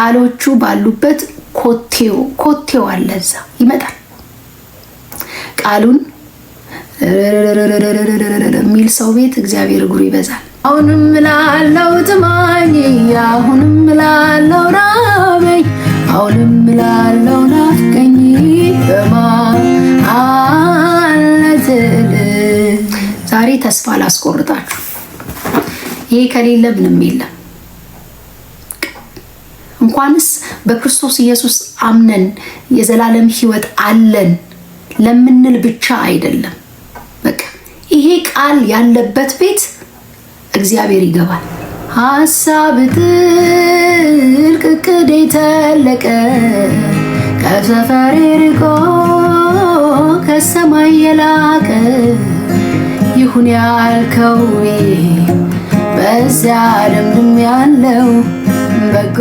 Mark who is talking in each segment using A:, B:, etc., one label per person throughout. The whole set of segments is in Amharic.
A: ቃሎቹ ባሉበት ኮቴው አለዛ ይመጣል። ቃሉን ሚል ሰው ቤት እግዚአብሔር እግሩ ይበዛል። አሁንም ላለው ጥማኝ፣ አሁንም ላለው ራበኝ፣ አሁንም ላለው ናፍቀኝ በማለትል ዛሬ ተስፋ ላስቆርጣችሁ። ይሄ ከሌለ ምንም የለም። እንኳንስ በክርስቶስ ኢየሱስ አምነን የዘላለም ሕይወት አለን ለምንል ብቻ አይደለም። በቃ ይሄ ቃል ያለበት ቤት እግዚአብሔር ይገባል። ሐሳብ ጥልቅ ዕቅድ የተለቀ ከሰፈሬ ርቆ ከሰማይ የላቀ ይሁን ያልከው በዚያ ደምድም ያለው በጎ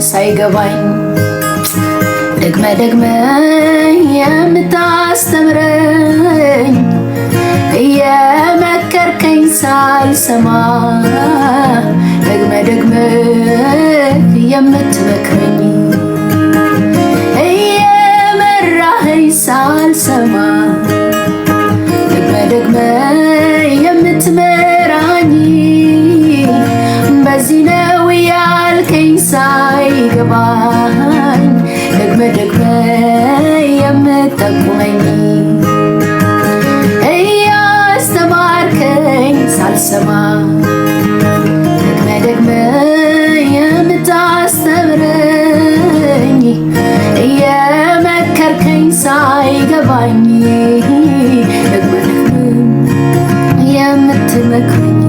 A: ሳይገባኝ ደግመ የምታስተምረኝ እየመከርከኝ ሳልሰማ ደግመ የምትመክረኝ እየመራኸኝ ሳልሰማ ደግመ የምትመራኝ በዚህ ነው ያልከኝ ሳይገባኝ ደግመ የምትጠቁመኝ እያስተማርከኝ ሳልሰማ ደግመ የምታስተምረኝ እየመከርከኝ ሳይገባኝ ደግመ የምትመክረኝ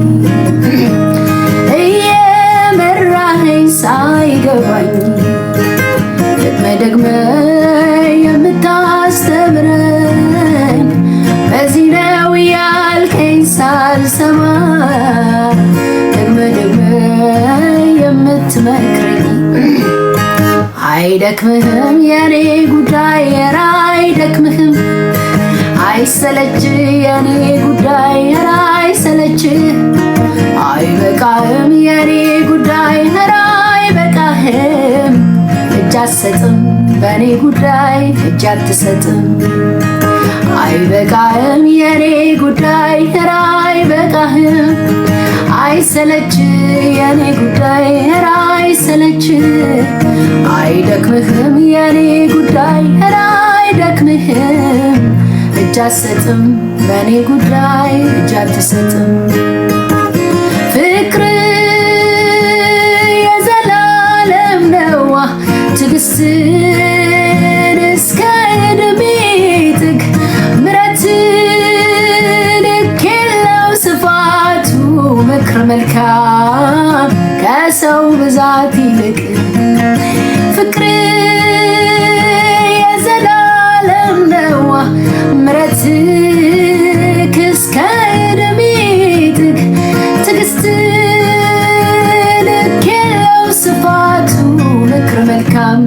A: ሳይገባኝ ደግመ የምታስተምረኝ በዚህ ነው ያልከኝ ሳልሰማ ደግመ የምትመክረኝ አይደክምህም የኔ ጉዳይ ኧረ አይደክምህም አይሰለች የኔ ጉዳይ ኧረ አይሰለች አይበቃህም የኔ ጉዳይ ኧረ አይበቃህም እጅ አትሰጥም በኔ ጉዳይ እጅ አትሰጥም አይበቃህም የኔ ጉዳይ ኧረ አይበቃህም አይሰለች የኔ ጉዳይ ኧረ አይሰለች አይደክምህም የኔ ጉዳይ ኧረ አይደክምህም እጅ አትሰጥም በኔ ጉዳይ እጅ አትሰጥም ፍቅር የዘላለም ነው ትዕግስትን እስከ ዕድሜ ጥግ ምሕረት ልክ የለው ስፋቱ ምክር መልካም ከሰው ብዛት ይልቅ ፍቅር የዘላለም ነው። ምሕረትህ እስከ ዕድሜ ጥግ ትዕግስት ልክ የለው ስፋቱ ምክር መልካም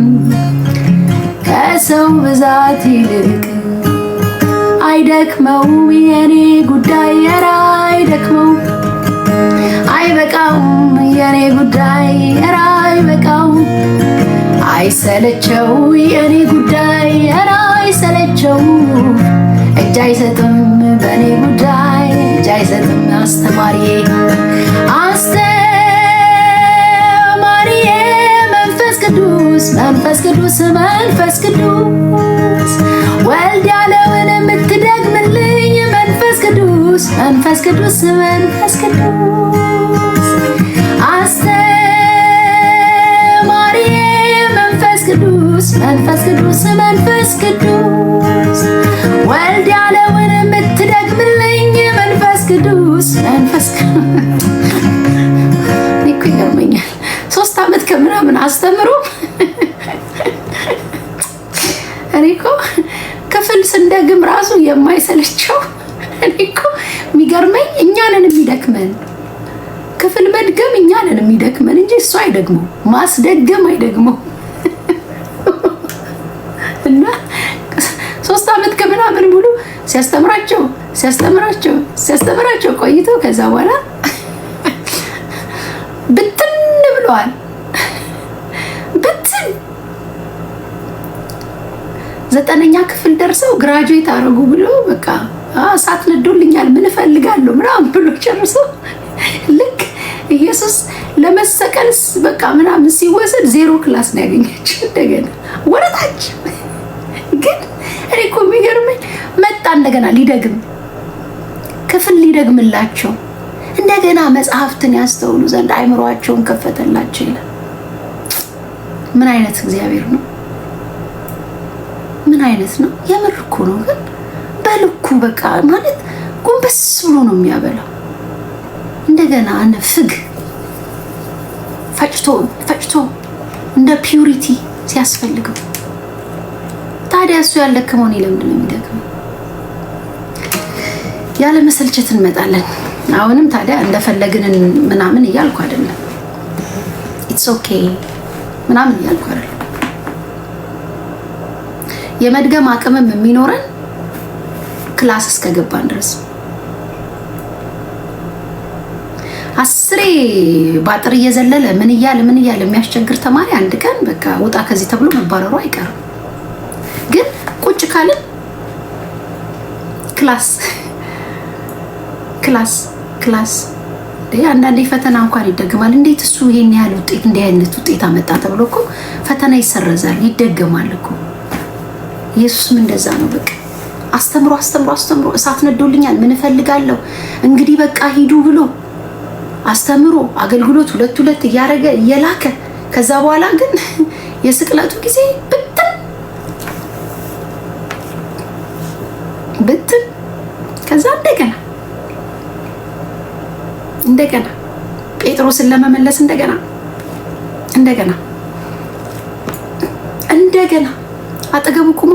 A: ከሰው ብዛት ይልቅ አይደክመው የኔ ጉዳይ ኧረ አይደክመው አይበቃውም የኔ ጉዳይ ኧረ አይበቃውም አይሰለቸው የኔ ጉዳይ ኧረ አይሰለቸው እጅ አይሰጥም በኔ ጉዳይ እጅ አይሰጥም አስተማሪዬ መንፈስ ቅዱስ መንፈስ ቅዱስ መንፈስ ቅዱስ ወልድ ያለውን የምትደግምልኝ መንፈስ ቅዱስ መንፈስ ቅዱስ መንፈስ ቅዱስ አስተማሪዬ መንፈስ ቅዱስ መንፈስ ቅዱስ መንፈስ ቅዱስ ወልድ ያለውን የምትደግምልኝ መንፈስ ቅዱስ መንፈስ ቅዱስ እኮ ይገርመኛል። 3 ዓመት ከምናምን አስተምሮ እኔ እኮ ክፍል ስንደግም ራሱ የማይሰለቸው እኔ እኮ የሚገርመኝ እኛንን የሚደክመን ክፍል መድገም እኛንን የሚደክመን እንጂ እሱ አይደግመው ማስደገም አይደግመው እና 3 ዓመት ከምናምን ሙሉ ሲያስተምራቸው ቆይቶ ከዛ በኋላ ብትን ብለዋል። ብትን 9ኛ ክፍል ደርሰው ግራጁዌት አደረጉ ብሎ በቃ እሳት ነዶልኛል ምን እፈልጋለሁ ምናምን ብሎ ጨርሶ ልክ ኢየሱስ ለመሰቀልስ በቃ ምናምን ሲወሰድ 0 ክላስ ነው ያገኘችው። እንደገና ወረታች ግን እኔ እኮ የሚገርመኝ መጣ እንደገና ሊደግም ክፍል ሊደግምላቸው እንደገና መጽሐፍትን ያስተውሉ ዘንድ አይምሮአቸውን ከፈተላቸው ይላል። ምን አይነት እግዚአብሔር ነው? ምን አይነት ነው? የምር እኮ ነው። ግን በልኩ በቃ ማለት ጎንበስ ብሎ ነው የሚያበላው። እንደገና ፍግ ፈጭቶ እንደ ፒዩሪቲ ሲያስፈልገው ታዲያ እሱ ያልደከመውን ለምንድን ነው የሚደክመው? ያለ መሰልቸት እንመጣለን። አሁንም ታዲያ እንደፈለግን ምናምን እያልኩ አይደለም። ኢትስ ኦኬ ምናምን እያልኩ አይደለም። የመድገም አቅምም የሚኖረን ክላስ እስከገባን ድረስ 10 ባጥር እየዘለለ ምን እያለ የሚያስቸግር ተማሪ አንድ ቀን በቃ ውጣ ከዚህ ተብሎ መባረሩ አይቀርም። ግን ቁጭ ካልን ክላስ አንዳንዴ ፈተና እንኳን ይደገማል። እንዴት እሱ ይሄን ያህል ውጤት እንዲህ አይነት ውጤት አመጣ ተብሎ እኮ ፈተና ይሰረዛል፣ ይደገማል እኮ። ኢየሱስም እንደዛ ነው። በቃ አስተምሮ እሳት ነዶልኛል ምን እፈልጋለሁ እንግዲህ በቃ ሂዱ ብሎ አስተምሮ አገልግሎት 2 እያረገ እየላከ ከዛ በኋላ ግን የስቅለቱ ጊዜ ብትን ከዛ እንደገና ጴጥሮስን ለመመለስ እንደገና አጠገቡ ቁሞ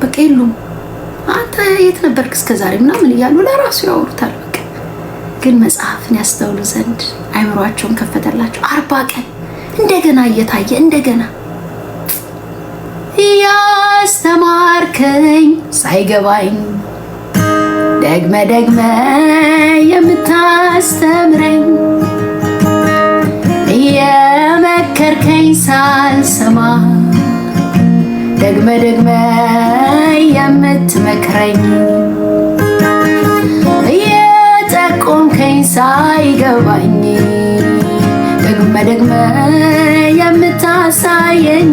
A: በቃ የሉም አንተ የት ነበርክ እስከዛሬ ምናምን እያሉ ለራሱ ያወሩታል። በቃ ግን መጽሐፍን ያስተውሉ ዘንድ አይምሯቸውን ከፈተላቸው። 40 ቀን እንደገና እየታየ እንደገና ያስተማርከኝ ሳይገባኝ ደግመ የምታስተምረኝ የመከርከኝ ሳልሰማ ደግመ የምትመክረኝ የጠቆምከኝ ሳይገባኝ ደግመ የምታሳየኝ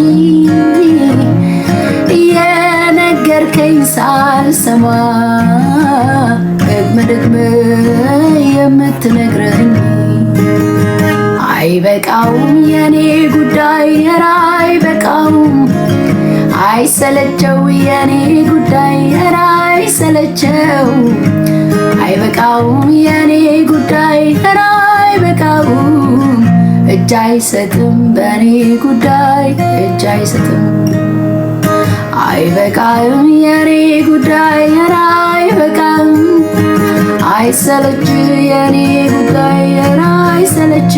A: የነገርከኝ ሳልሰማ ደግመ የምትነግረኝ አይበቃውም የኔ ጉዳይ ኧረ አይበቃውም አይሰለቸው የኔ ጉዳይ ኧረ አይሰለቸው አይበቃውም የኔ ጉዳይ ኧረ አይበቃውም እጅ አይሰጥም በኔ ጉዳይ እጅ አይሰጥም። አይበቃም የኔ ጉዳይ ኧረ አይበቃም። አይሰለች የኔ ጉዳይ ኧረ አይሰለች።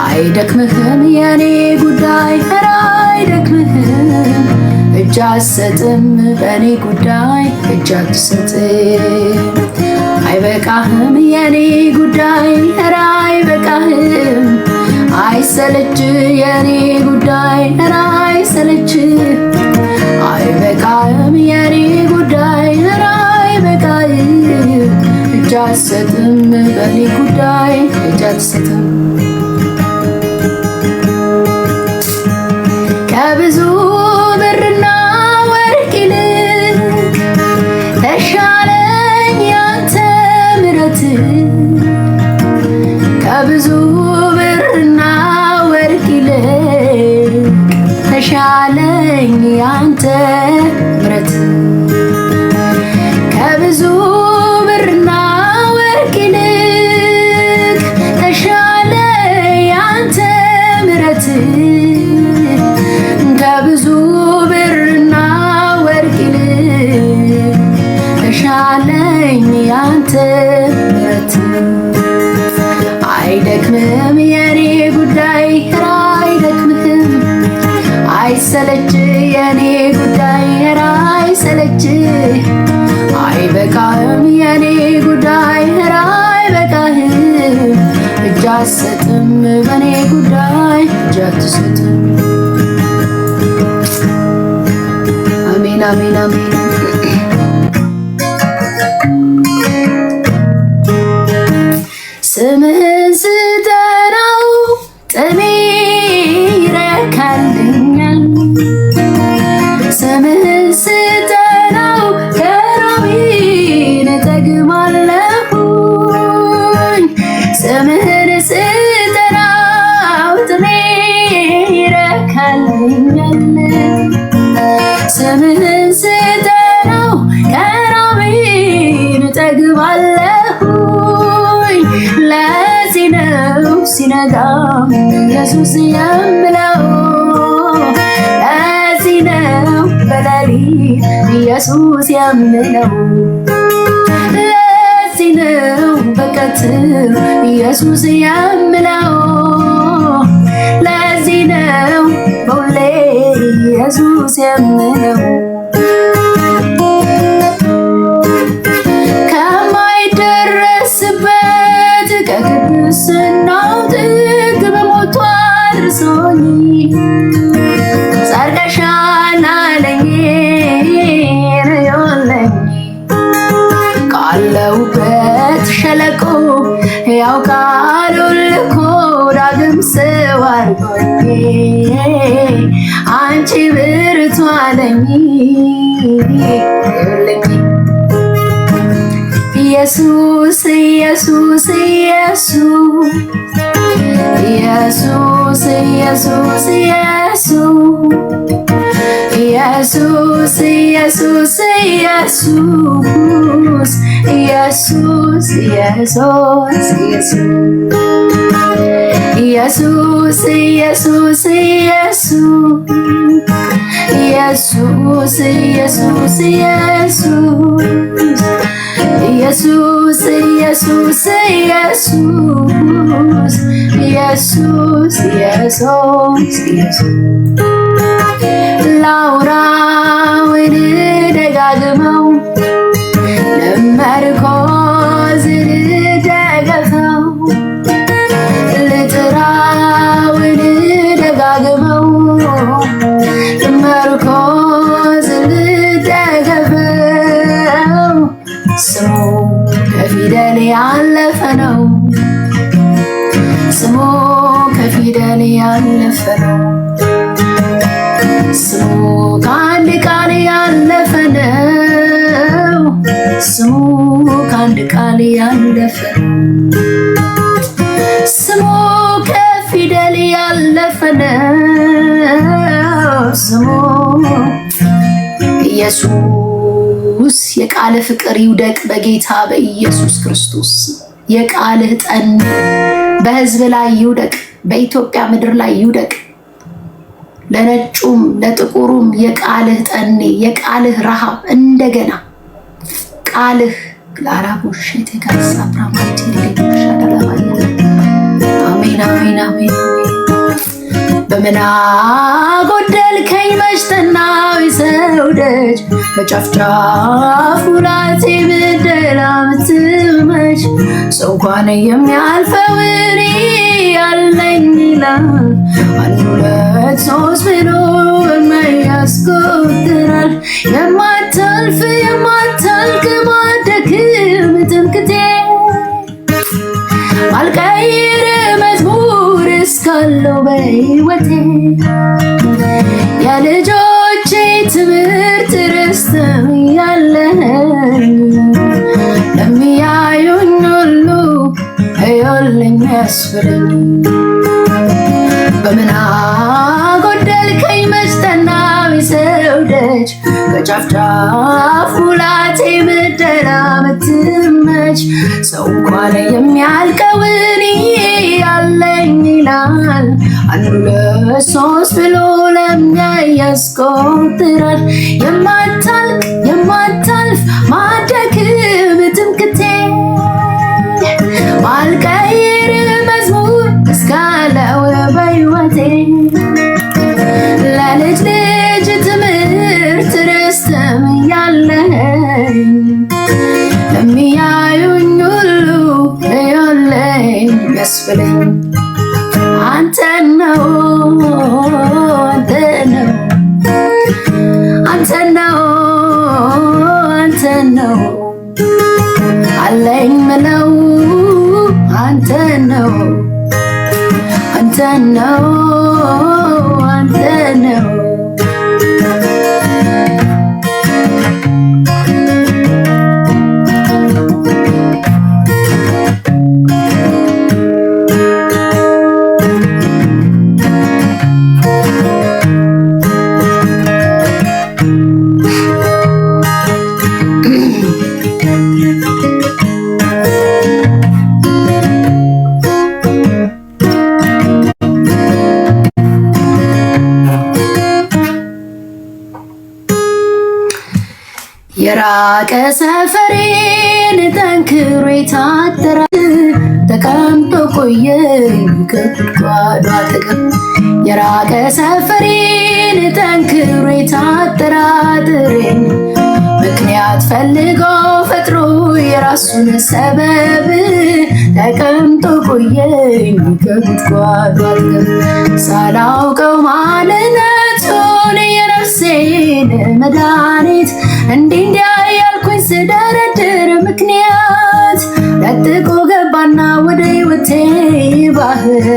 A: አይደክምህም የኔ ጉዳይ ኧረ አይደክምህም። እጅ አትሰጥም በኔ ጉዳይ እጅ አትሰጥም። አይበቃህም የኔ ጉዳይ ኧረ አይበቃህም። አይሰለች የኔ ጉዳይ ኧረ አይሰለች። አይበቃህም የኔ ጉዳይ ኧረ አይበቃህም። እጅ አትሰጥም በኔ ጉዳይ እጅ አትሰጥም። ከብዙ ብርና ወርቅ ይልቅ ተሻለኝ ያንተ ምሕረት። ከብዙ ብርና ወርቅ ይልቅ ተሻለኝ ያንተ ምሕረት። ከብዙ ብርና ወርቅ ይልቅ ተሻለ ያንተ ምሕረት። ከብዙ ብርና ወርቅ ይልቅ ተሻለኝ ያንተ ምሕረት። አይደክምህም የኔ ጉዳይ ኧረ አይደክምህም። አይሰለች የኔ ጉዳይ ኧረ አይሰለች። አይበቃህም የኔ ጉዳይ ኧረ አይበቃህም። እጅ አትሰጥም በኔ ጉዳይ እጅ አትሰጥም። አሜን አሜን አሜን። ስምህን ስጠራው ጥሜ ይረካልኛል። ስምህን ስጠራው ከራቤን እጠግባለሁኝ። ስምህን ስጠራው ጥሜ ይረካልኛል። ስምህን ስጠራው ከራቤን እጠግባለሁኝ። ለዚህ ነው ሲነጋም ኢየሱስ የምለው። ለዚህ ነው በሌሊት ኢየሱስ የምለው። ለዚህ ነው በቀትር ኢየሱስ የምለው። ለዚህ ነው በሁሌ ኢየሱስ የምለው። ከማይደረስበት ከቅድስናው ጥግ በሞቱ አድርሶኝ ጸድቀሻል አለኝ ረዮለኝ። ካለሁበት ሸለቆ ያው ቃሉን ልኮ ዳግም ሰው አድርጎኝ አንቺ ብርቱ አለኝ። ኢየሱስ ኢየሱስ ኢየሱስ ኢየሱስ ኢየሱስ ኢየሱስ ኢየሱስ ኢየሱስ ኢየሱስ ኢየሱስ ኢየሱስ ኢየሱስ ኢየሱስ ኢየሱስ ኢየሱስ ኢየሱስ ኢየሱስ ኢየሱስ ኢየሱስ ላውራው ልደጋግመው ለመርኮዝ ልደገፈው ልጥራው ልደጋግመው ለመርኮዝ ልደገፈው። ስሙ ከፊደል ያለፈ ነው። ስሙ ከፊደል ያለፈ ነው። ስሙ ከአንድ ቃል ያለፈ ነው። ስሙ ከአንድ ቃል ያለፈ ነው። ስሙ ከፊደል ያለፈ ነው። ስሙ ኢየሱስ። የቃል ፍቅር ይውደቅ በጌታ በኢየሱስ ክርስቶስ። የቃልህ ጠን በህዝብ ላይ ይውደቅ፣ በኢትዮጵያ ምድር ላይ ይውደቅ። ለነጩም ለጥቁሩም የቃልህ ጠኔ የቃልህ ረሃብ እንደገና ቃልህ ላራቦሽ የተጋሳ ብራማቲ ለቦሽ አዳላባያ አሜን አሜን አሜን። በምን አጎደልከኝ መሽተናው የሰው ደጅ በጫፍጫፉ ላቴ ብደላ ምትመች ሰው እንኳን የሚያልፈው እኔ ያለኝ ይላል አንድ ሁለት ሶስት ብሎ ያስቆጥራል። የማታልፍ የማታልቅ ማደክም ትምክቴ አልቀይር መዝሙር እስካለው በሕይወቴ የልጆቼ ትምህርት ርስትም ያለኝ ለሚያዩኝ ሁሉ እዩልኝ ያስብለኝ። በምን አጎደልከኝ መሽተናው የሰው ደጅ በጫፍጫፉ ላቴ ምደላ ምትመች ሰው እንኳን የሚያልቀው እኔ ያለኝ ይላል አንድ ሁለት ሶስት ብሎ ለሚያይ ያስቆጥራል። የማታልቅ የማታልፍ ማደክም ትምክቴ ማልቀይር መዝሙር እስካለው በሕይወቴ ለልጅ ልጅ ትምህርት ርስትም ያለኝ ለሚያዩኝ ሁሉ እዩልኝ ያስብለኝ። አንተ ነው አንተ ነው አንተ ነው አንተ ነው አለኝ ምለው አንተ ነው አንተ ነው አንተ ነው። የራቀ ሰፈሬን ጠንክሮ የታጠረ ተቀምጦ ቆየኝ ከጉድጓዱ አጠገብ። የራቀ ሰፈሬን ጠንክሮ የታጠራጥሬን ምክንያት ፈልጎ ፈጥሮ የራሱን ሰበብ ተቀምጦ ቆየኝ ከጉድጓዱ አጠገብ። ሳላውቀው ማንነቱን የነፍሴን መድኃኒት እንዲህ እንዲያ ያልኩኝ ስደረድር ምክንያት ለጥቆ ገባና ወደ ሕይወቴ ባህር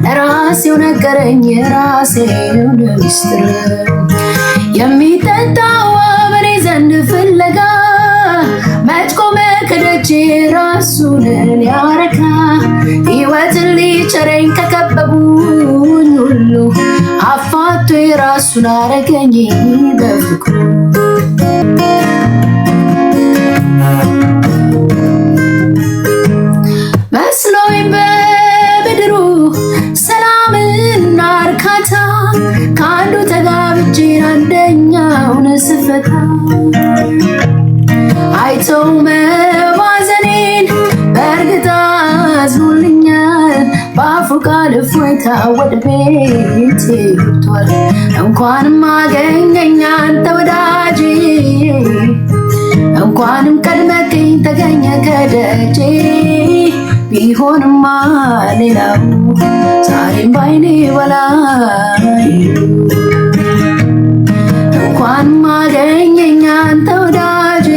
A: ለራሴው ነገረኝ የራሴውን ምስጢር። የሚጠጣው በኔ ዘንድ ፍለጋ መች ቆመ ከደጄ ራሱን ሊያረካ ሕይወትን ሊቸረኝ ከከበቡኝ ሁሉ አፋቶ የራሱን አረገኝ በፍቅሩ። መስሎኝ በምድሩ ሰላምና እርካታ ከአንዱ ተጋብቼ አንደኛውን ስፈታ አይተው መባዘኔን በእርግጥ አዝኖልኛል። በአፉ ቃል እፎይታ ወደ ቤቴ ገብቷል። እንኳንም አገኘኝ አንተ ወዳጄ እንኳንም ቀድመከኝ ተገኘ ከደጄ። ቢሆንማ ሌላው ዛሬም ባይኔ በላይ እንኳንም አገኘኝ አንተ ወዳጄ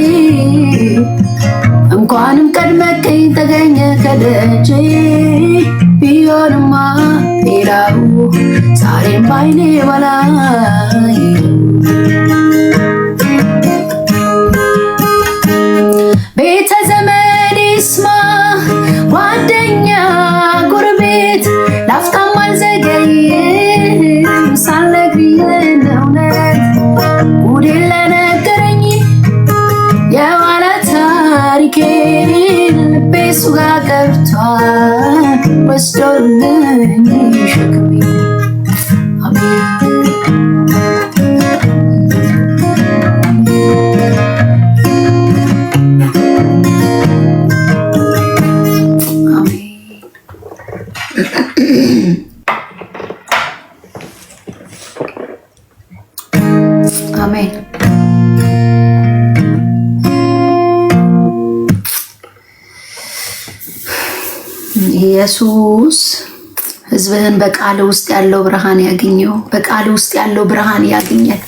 A: እንኳንም ቀድመከኝ ተገኘ ከደጄ። ቢሆንማ ሌላው ዛሬም ባይኔ በላይ ቤተ ዘመድ ይስማ ጓደኛ ጎረቤት ላፍታም አልዘገይም ሳልነግርህ እውነት ጉዴን ለነገረኝ የኋላ ታሪኬን ልቤ እሱ ጋር ገብቷል ወስዶ አሜን። ኢየሱስ ሕዝብህን በቃል ውስጥ ያለው ብርሃን ያገኘው፣ በቃል ውስጥ ያለው ብርሃን ያገኘን፣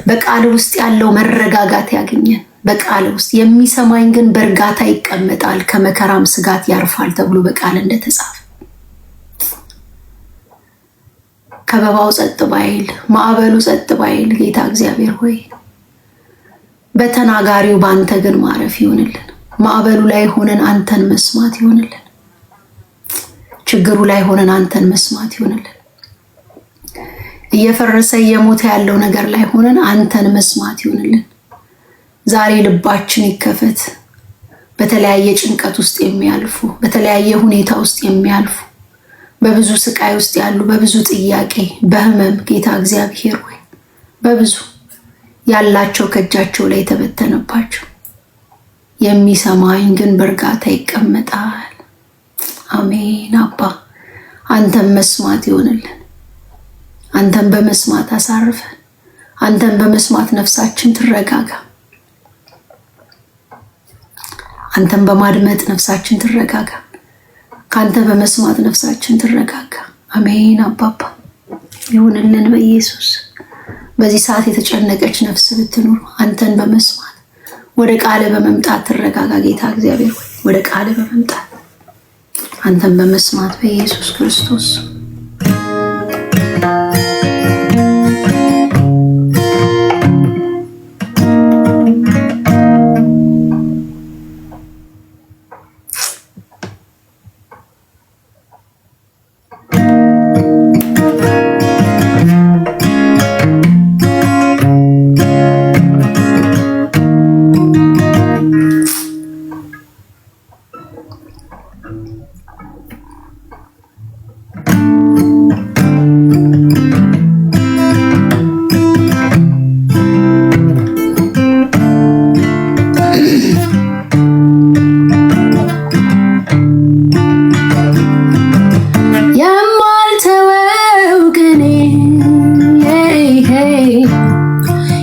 A: በቃል ውስጥ ያለው መረጋጋት ያገኘን። በቃል ውስጥ የሚሰማኝ ግን በእርጋታ ይቀመጣል ከመከራም ስጋት ያርፋል ተብሎ በቃል እንደተጻፈ ከበባው ጸጥ ባይል ማዕበሉ ጸጥ ባይል ጌታ እግዚአብሔር ሆይ በተናጋሪው በአንተ ግን ማረፍ ይሆንልን። ማዕበሉ ላይ ሆነን አንተን መስማት ይሆንልን። ችግሩ ላይ ሆነን አንተን መስማት ይሆንልን። እየፈረሰ እየሞተ ያለው ነገር ላይ ሆነን አንተን መስማት ይሆንልን። ዛሬ ልባችን ይከፈት። በተለያየ ጭንቀት ውስጥ የሚያልፉ፣ በተለያየ ሁኔታ ውስጥ የሚያልፉ፣ በብዙ ስቃይ ውስጥ ያሉ፣ በብዙ ጥያቄ በህመም ጌታ እግዚአብሔር ሆይ በብዙ ያላቸው ከእጃቸው ላይ የተበተነባቸው የሚሰማኝ ግን በእርጋታ ይቀመጣል። አሜን። አባ አንተን መስማት ይሆንልን። አንተን በመስማት አሳርፈን። አንተን በመስማት ነፍሳችን ትረጋጋ። አንተን በማድመጥ ነፍሳችን ትረጋጋ። ካንተ በመስማት ነፍሳችን ትረጋጋ። አሜን። አባባ ይሁንልን በኢየሱስ። በዚህ ሰዓት የተጨነቀች ነፍስ ብትኖር አንተን በመስማት ወደ ቃል በመምጣት ትረጋጋ። ጌታ እግዚአብሔር ሆይ ወደ ቃል በመምጣት አንተን በመስማት በኢየሱስ ክርስቶስ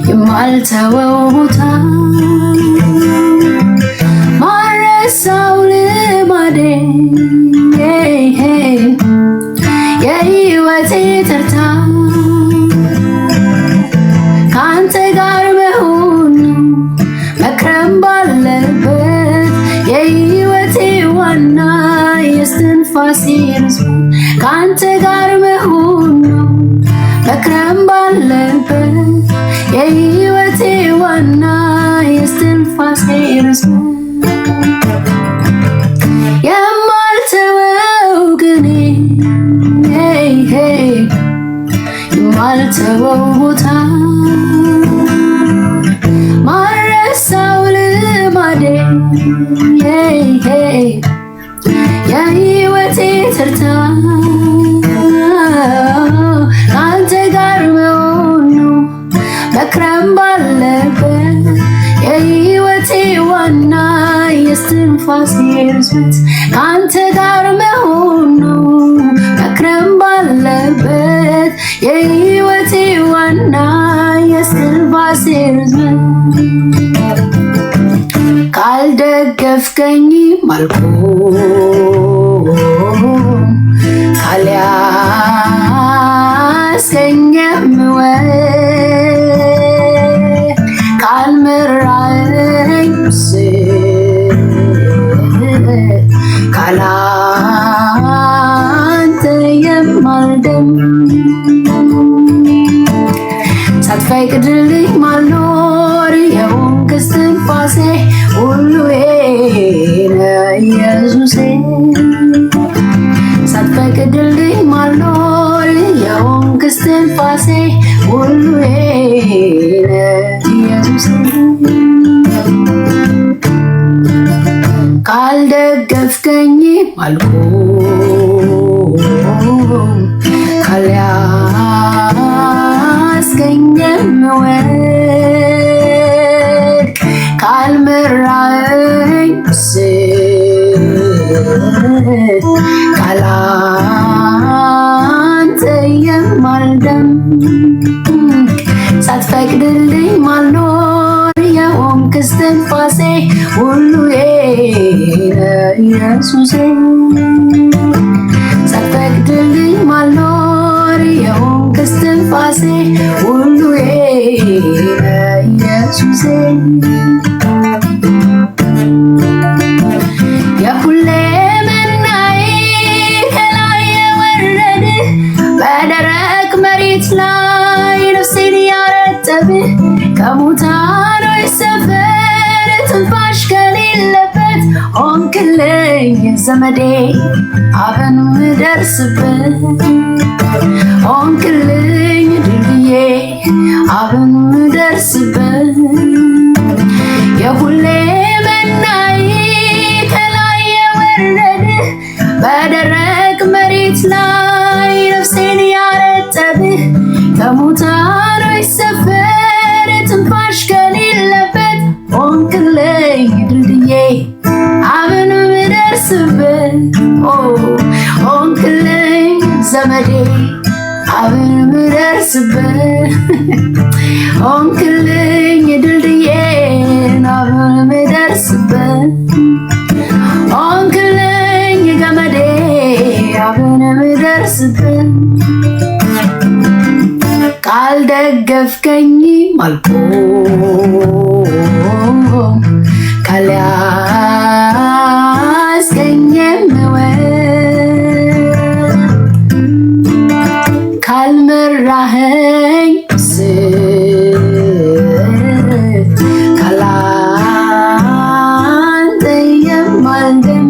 B: የማልተወው ቦታ ማረሳው ልማዴ የህይወቴ ተርታ ከአንተ ጋር መሆን ነው መክረም ባለበት የህይወቴ ዋና የስትንፋሴ ርዝመት ከአንተ ጋር መሆን ነው መክረም ባለበት የህይወቴ ዋና የስትንፋሴ ርዝመት የማልተወው ግን የማልተወው ቦታ ማረሳው ልማዴ የህይወቴ ተርታ ከአንተ ጋር መሆን ነው መክረም ባለበት የህይወቴ ዋና የስትንፋሴ ርዝመት ከአንተ ጋር መሆን ነው መክረም ባለበት የህይወቴ ዋና የስትንፋሴ ርዝመት ካልደገፍከኝ አልቆም ካልያዝከኝም ካልመራኸኝ ካላንተ የማልደም ሳትፈቅድልኝ ማልኖር የሆንክ እስትንፋሴ ሁሉዬ ነህ ኢየሱሴ ሳትፈቅድልኝ ማልኖር የሆንክ እስትንፋሴ ሁሉዬ ነህ ኢየሱሴ ካልደገፍከኝ አልቆም ካልያዝከኝ የምወድቅ ካልመራኸኝ ካላንተ ኢየሱሴ ሳትፈቅድልኝ ማልኖር የሆንክ እስትንፋሴ ሁሉዬ ኢየሱሴ የሁሌ መናዬ ከላይ የወረደ በደረቅ መሬት ላይ ነፍሴን ያረጠብህ ከሙታኖች ሰፈር ትንፋሽ ከሌለበት ሆንክልኝ ዘመዴ አብን ምደርስበት ሆንክልኝ ድልድዬ አብን ምደርስበት የሁሌ መናዬ ከላይ የወረደ በደረቅ መሬት ላይ ነፍሴን ያረጠብህ ከሙታኖች ሰፈር ትንፋሽ ከሌለበት ሆንክልኝ ድልድዬ አብን ምደርስበት ሆንክልኝ ዘመዴ አብን ምደርስበት ሆንክልኝ ድልድዬ አብን ምደርስበት ሆንክልኝ ገመዴ አብን ምደርስበት ቃል ደገፍከኝ አልቆም ካልያዝከኝም ካልመራኸኝ ካላንተ የማልደም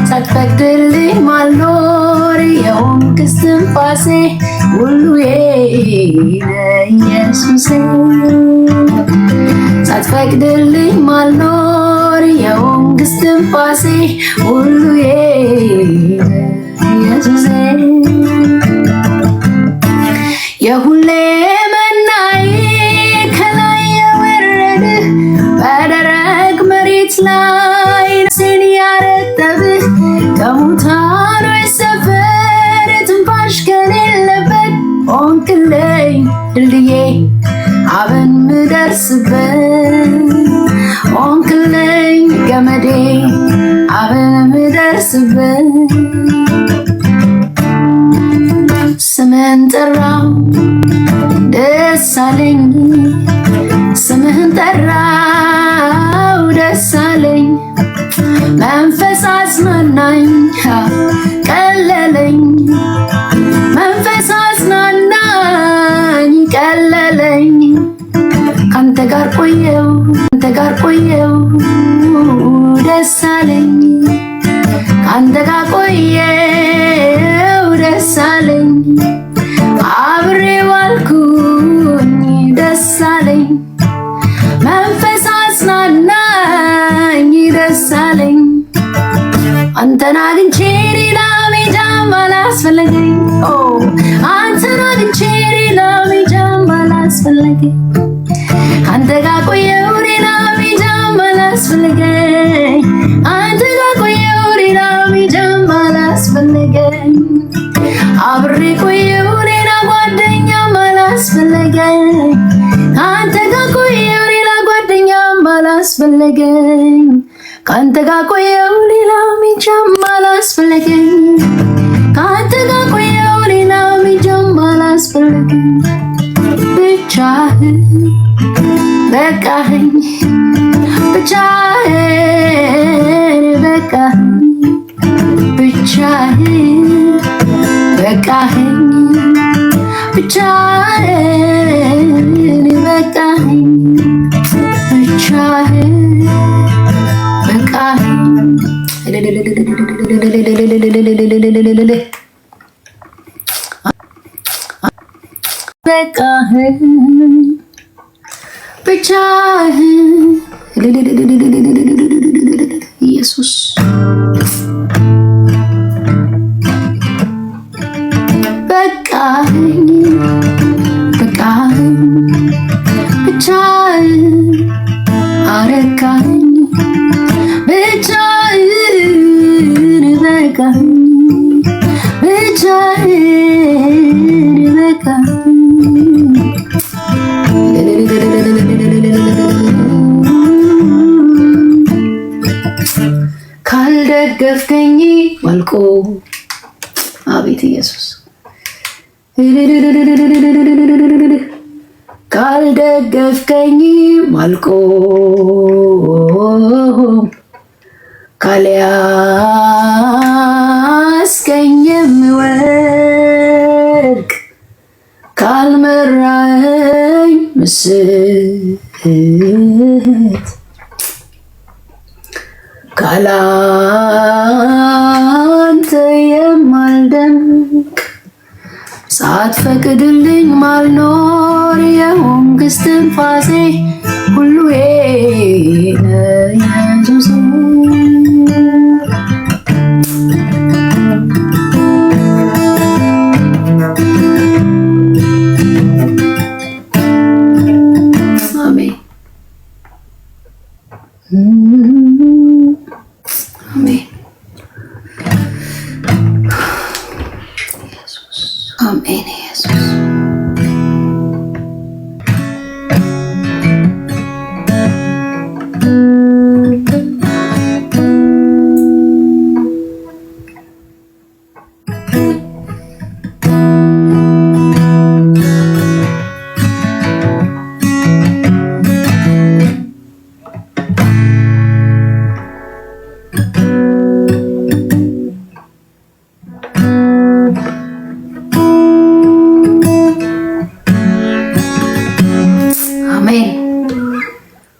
B: ሳትፈቅድልኝ ማልኖር የሆንክ እስትንፋሴ ሁሉዬ ኢየሱሴ ሳትፈቅድልኝ ማልኖር የሆንክ እስትንፋሴ ሁሉዬ ኢየሱሴ የሁሌ መናዬ ከላይ የወረደ በደረቅ መሬት ላይ ነፍሴን ያረጠብህ ከሙታኖች ሰፈር ትንፋሽ ከሌለበት ሆንክልኝ ድልድዬ አብን ምደርስበት ሆንክልኝ ገመዴ አብን ምደርስበት ስምህን ጠራው ደስ አለኝ ስምህን ጠራው ደስ አለኝ መንፈስ አጽናናኝ ቀለለኝ መንፈስ አጽናናኝ ቀለለኝ ካንተ ጋር ቆየው ደስ አለኝ ካንተ ጋር ቆየው ደስ አለኝ አብሬ ዋልኩኝ ደስ አለኝ መንፈስ አጽናናኝ ደስ አለኝ አንተን አግኝቼ ሌላ ሜጃም አላስፈለገኝ አንተን አግኝቼ ሌላ ሜጃም አላስፈለገኝ አንተ ጋር ቆየው ሌላ ሜጃም አላስፈለገኝ አንተ ጋር ቆየው ሌላ ሜጃም አላስፈለገኝ አብሬ ቆየው ሌላ ጓደኛም አላስፈለገኝ አንተ ጋር ቆየው ሌላ ጓደኛም አላስፈለገኝ ካንተ ጋር ቆየው ሌላ ሜጃም አላስፈለገኝ ካንተ ጋር ቆየው ሌላ ሜጃም አላስፈለገኝ ብቻህን በቃኸኝ ብቻህን በቃኸኝ ብቻህን በቃኸኝ ብቻህን በቃኸኝ ብቻህን በቃኸኝ በቃኸኝ ብቻህን ኢየሱስ በቃኸኝ በቃኸኝ ብቻህን አረካኸኝ ብቻህን በቃኸኝ ብቻህን በቃኸኝ
A: አቤት ኢየሱስ ካልደገፍከኝም አልቆም ካልያዝከኝም ወድቅ ካልመራኝ ምስት ካላንተ የማልደምቅ ሳትፈቅድልኝ ማልኖር የሆንክ እስትንፋሴ ሁሉዬ ኢየሱስ አሜን አሜን አሜን ኢየሱስ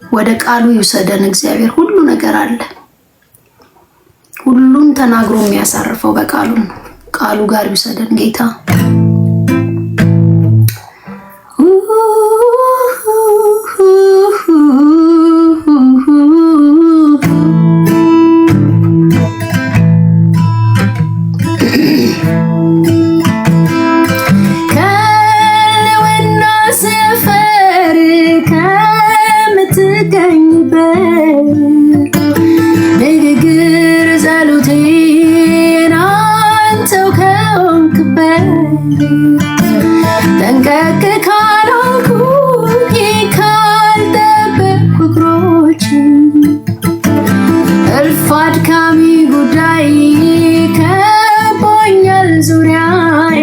A: ወደ ቃሉ ይውሰደን እግዚአብሔር። ሁሉ ነገር አለ። ሁሉን ተናግሮ የሚያሳርፈው በቃሉ ነው። ቃሉ ጋር ይውሰደን ጌታ። ንግግር ጸሎቴን አንተው ከሆንክበት ጠንቀቅ ካላልኩኝ ካልጠበቅኩ እግሮች እልፍ አድካሚ ጉዳይ ከቦኛል ዙሪያዬ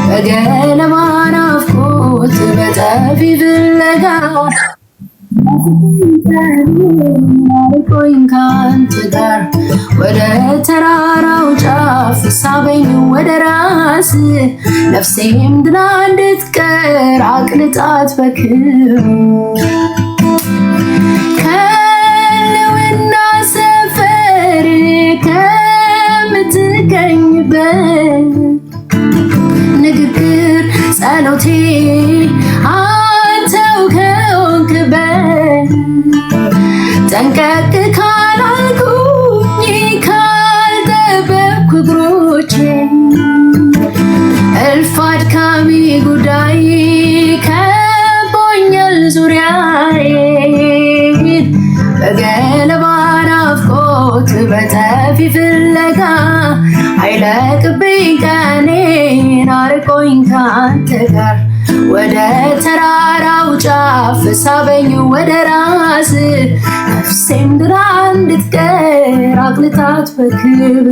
A: በገለባ ናፍቆት በጠፊ ፍለጋ ቆይን ካንተ ጋር ወደ ተራራው ጫፍ ሳበኝ ወደ ራስ ነፍሴም ድና እንድትቀር አቅልጣት በክብር ከህልውና ሰፈር ከምትገኝበት ንግግር ጸሎቴ አንተው ከሆንክበት ጠንቀቅ ካላልኩኝ ካልጠበቅኩ እግሮቼ እልፍ አድካሚ ጉዳይ ከቦኛል ዙሪያዬን በገለባ ናፍቆት በጠፊ ፍለጋ አይለቅብኝ ቀኔን አርቆኝ ካንተ ጋር ወደ ተራራው ጫፍ ሳበኝ ወደ ራስ ነፍሴም ድና እንድትቀር አቅልጣት በክብር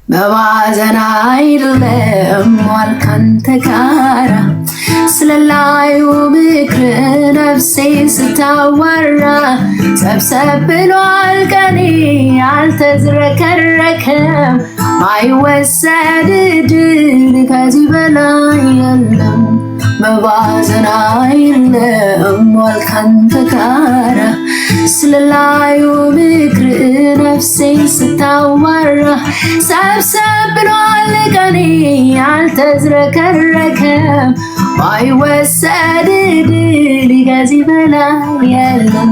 A: በባዘን አይደለም ዋል ካንተ ጋራ ስለላዩ ምክር ነፍሴ ስታወራ ሰብሰብ ብሏል ቀኔ አልተዝረከረከም ማይወሰድ ድል ከዚህ በላይ የለም በባዘን አይደለም ዋል ካንተ ጋራ ስለላዩ ምክር ነፍሴ ስታወራ ሰብሰብ ብሏል ቀኔ አልተዝረከረከም ማይወሰድ ድል ከዚህ በላይ የለም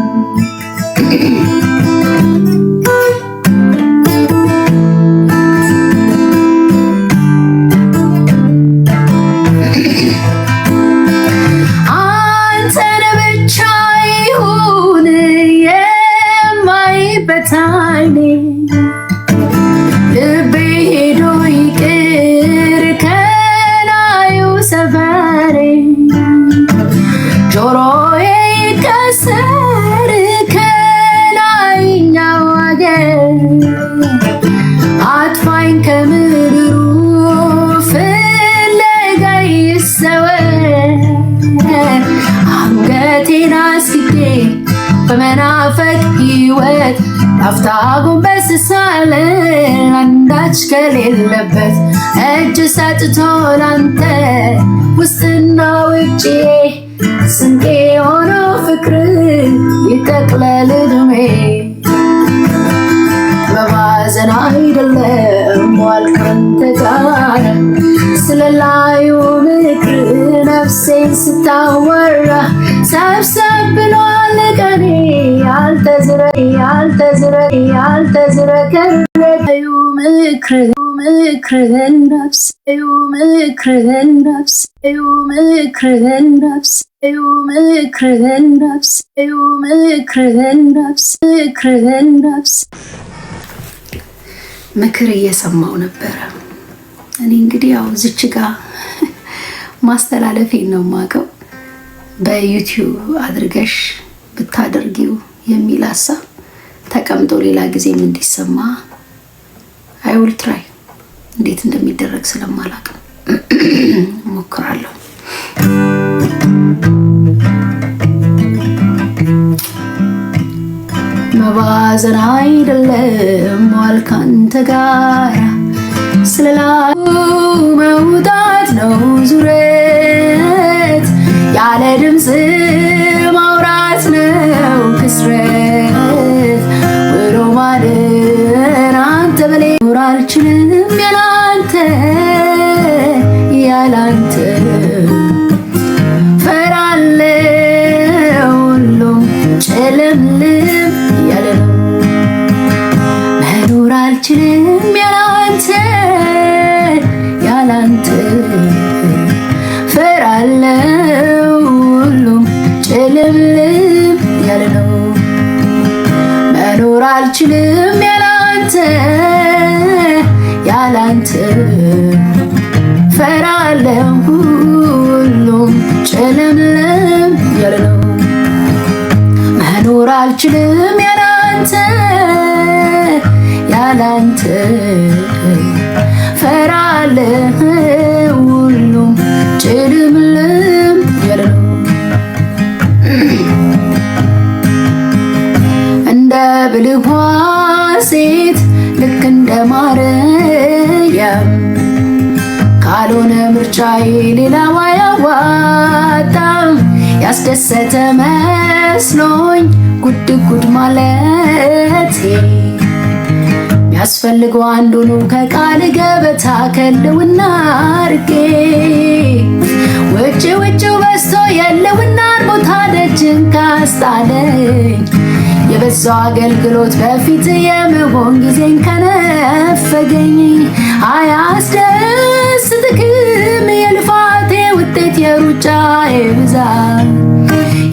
A: አንተን ብቻ ይሁን የማይበት ዓይኔ ልቤ ሄዶ ይቅር ከላዩ ሰፈሬ ጆሮዬ ይቀሰር ከላይ ከምድሩ ፍለጋ ይሰወር አንገቴን አስግዴ በመናፈቅ ሕይወት ላፍታ ጎንበስ ሳለ አንዳች ከሌለበት እጅ ሰጥቶ ላንተ ውስጥና ውጪ ስንቄ ሆኖ ፍቅር ይጠቅለል ዕድሜ በባዘን አይደለም ዋልክ ካንተ ጋር ስለላዩ ምክር ነፍሴን ስታወራ ሰብሰብ ብሏል ቀኔ ያልተዝረከረከዩ ምክርህን ነፍስ ምክር እየሰማው ነበረ። እኔ እንግዲህ ያው ዝች ጋር ማስተላለፌን ነው የማውቀው። በዩቲዩብ አድርገሽ ብታደርጊው የሚል ሀሳብ ተቀምጦ ሌላ ጊዜም እንዲሰማ አይ ዊል ትራይ። እንዴት እንደሚደረግ ስለማላውቅ ሞክራለሁ። መባዘን አይደለም ዋል ካንተ ጋር ስለላዩ መውጣት ነው ዙረት ያለ ድምፅ ማውራት ነው ክስረት ወሮ ማደር አንተ በላይ ኖር አልችልም ያላንተ ፈራለው ሁሉም ጨለምልም ያለ ነው መኖር አልችልም ያላንተ ፈራለው ሁሉም ጨለምልም ያለ ነው መኖር አልችልም ያላንተ ፈራለው ሁሉም ጨለምልም ያለ ነው መኖር አልችልም ያላንተ ፈራለው ሁሉም ጨለምልም ያለ ነው እንደ ብልኋ ሴት ልክ እንደ ማርያም ካልሆነ ምርጫዬ ሌላው አያዋጣም ያስደሰተ መስሎኝ ጉድ ማለቴ ያስፈልገው አንዱኑ ከቃል ገበታ ከልውና አርጌ ውጭው በስቶ የለውናን ቦታ ደጅን ካስጣለኝ የበዛው አገልግሎት በፊት የመሆን ጊዜን ከነፈገኝ አያስደስትክም የልፋቴ ውጤት የሩጫዬ ብዛት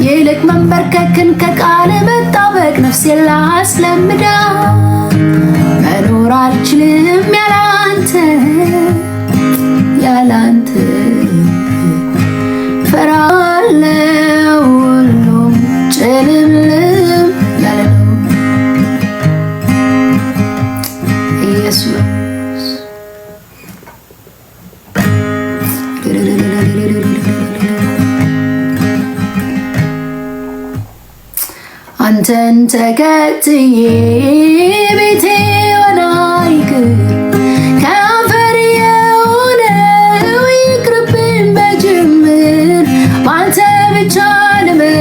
A: ይልቅ መንበርከክን ከቃል መጣበቅ ነፍሴን ላስለምዳ መኖር አልችልም ያላንተ ፈራለው ሁሉም ጨለምልም ያለ ነው ኢየሱስ አንተን ተከትዬ ቤቴ ወናይክር ከአፈር የሆነው ይቅርብኝ በጅምር ባንተ ብቻ ልምር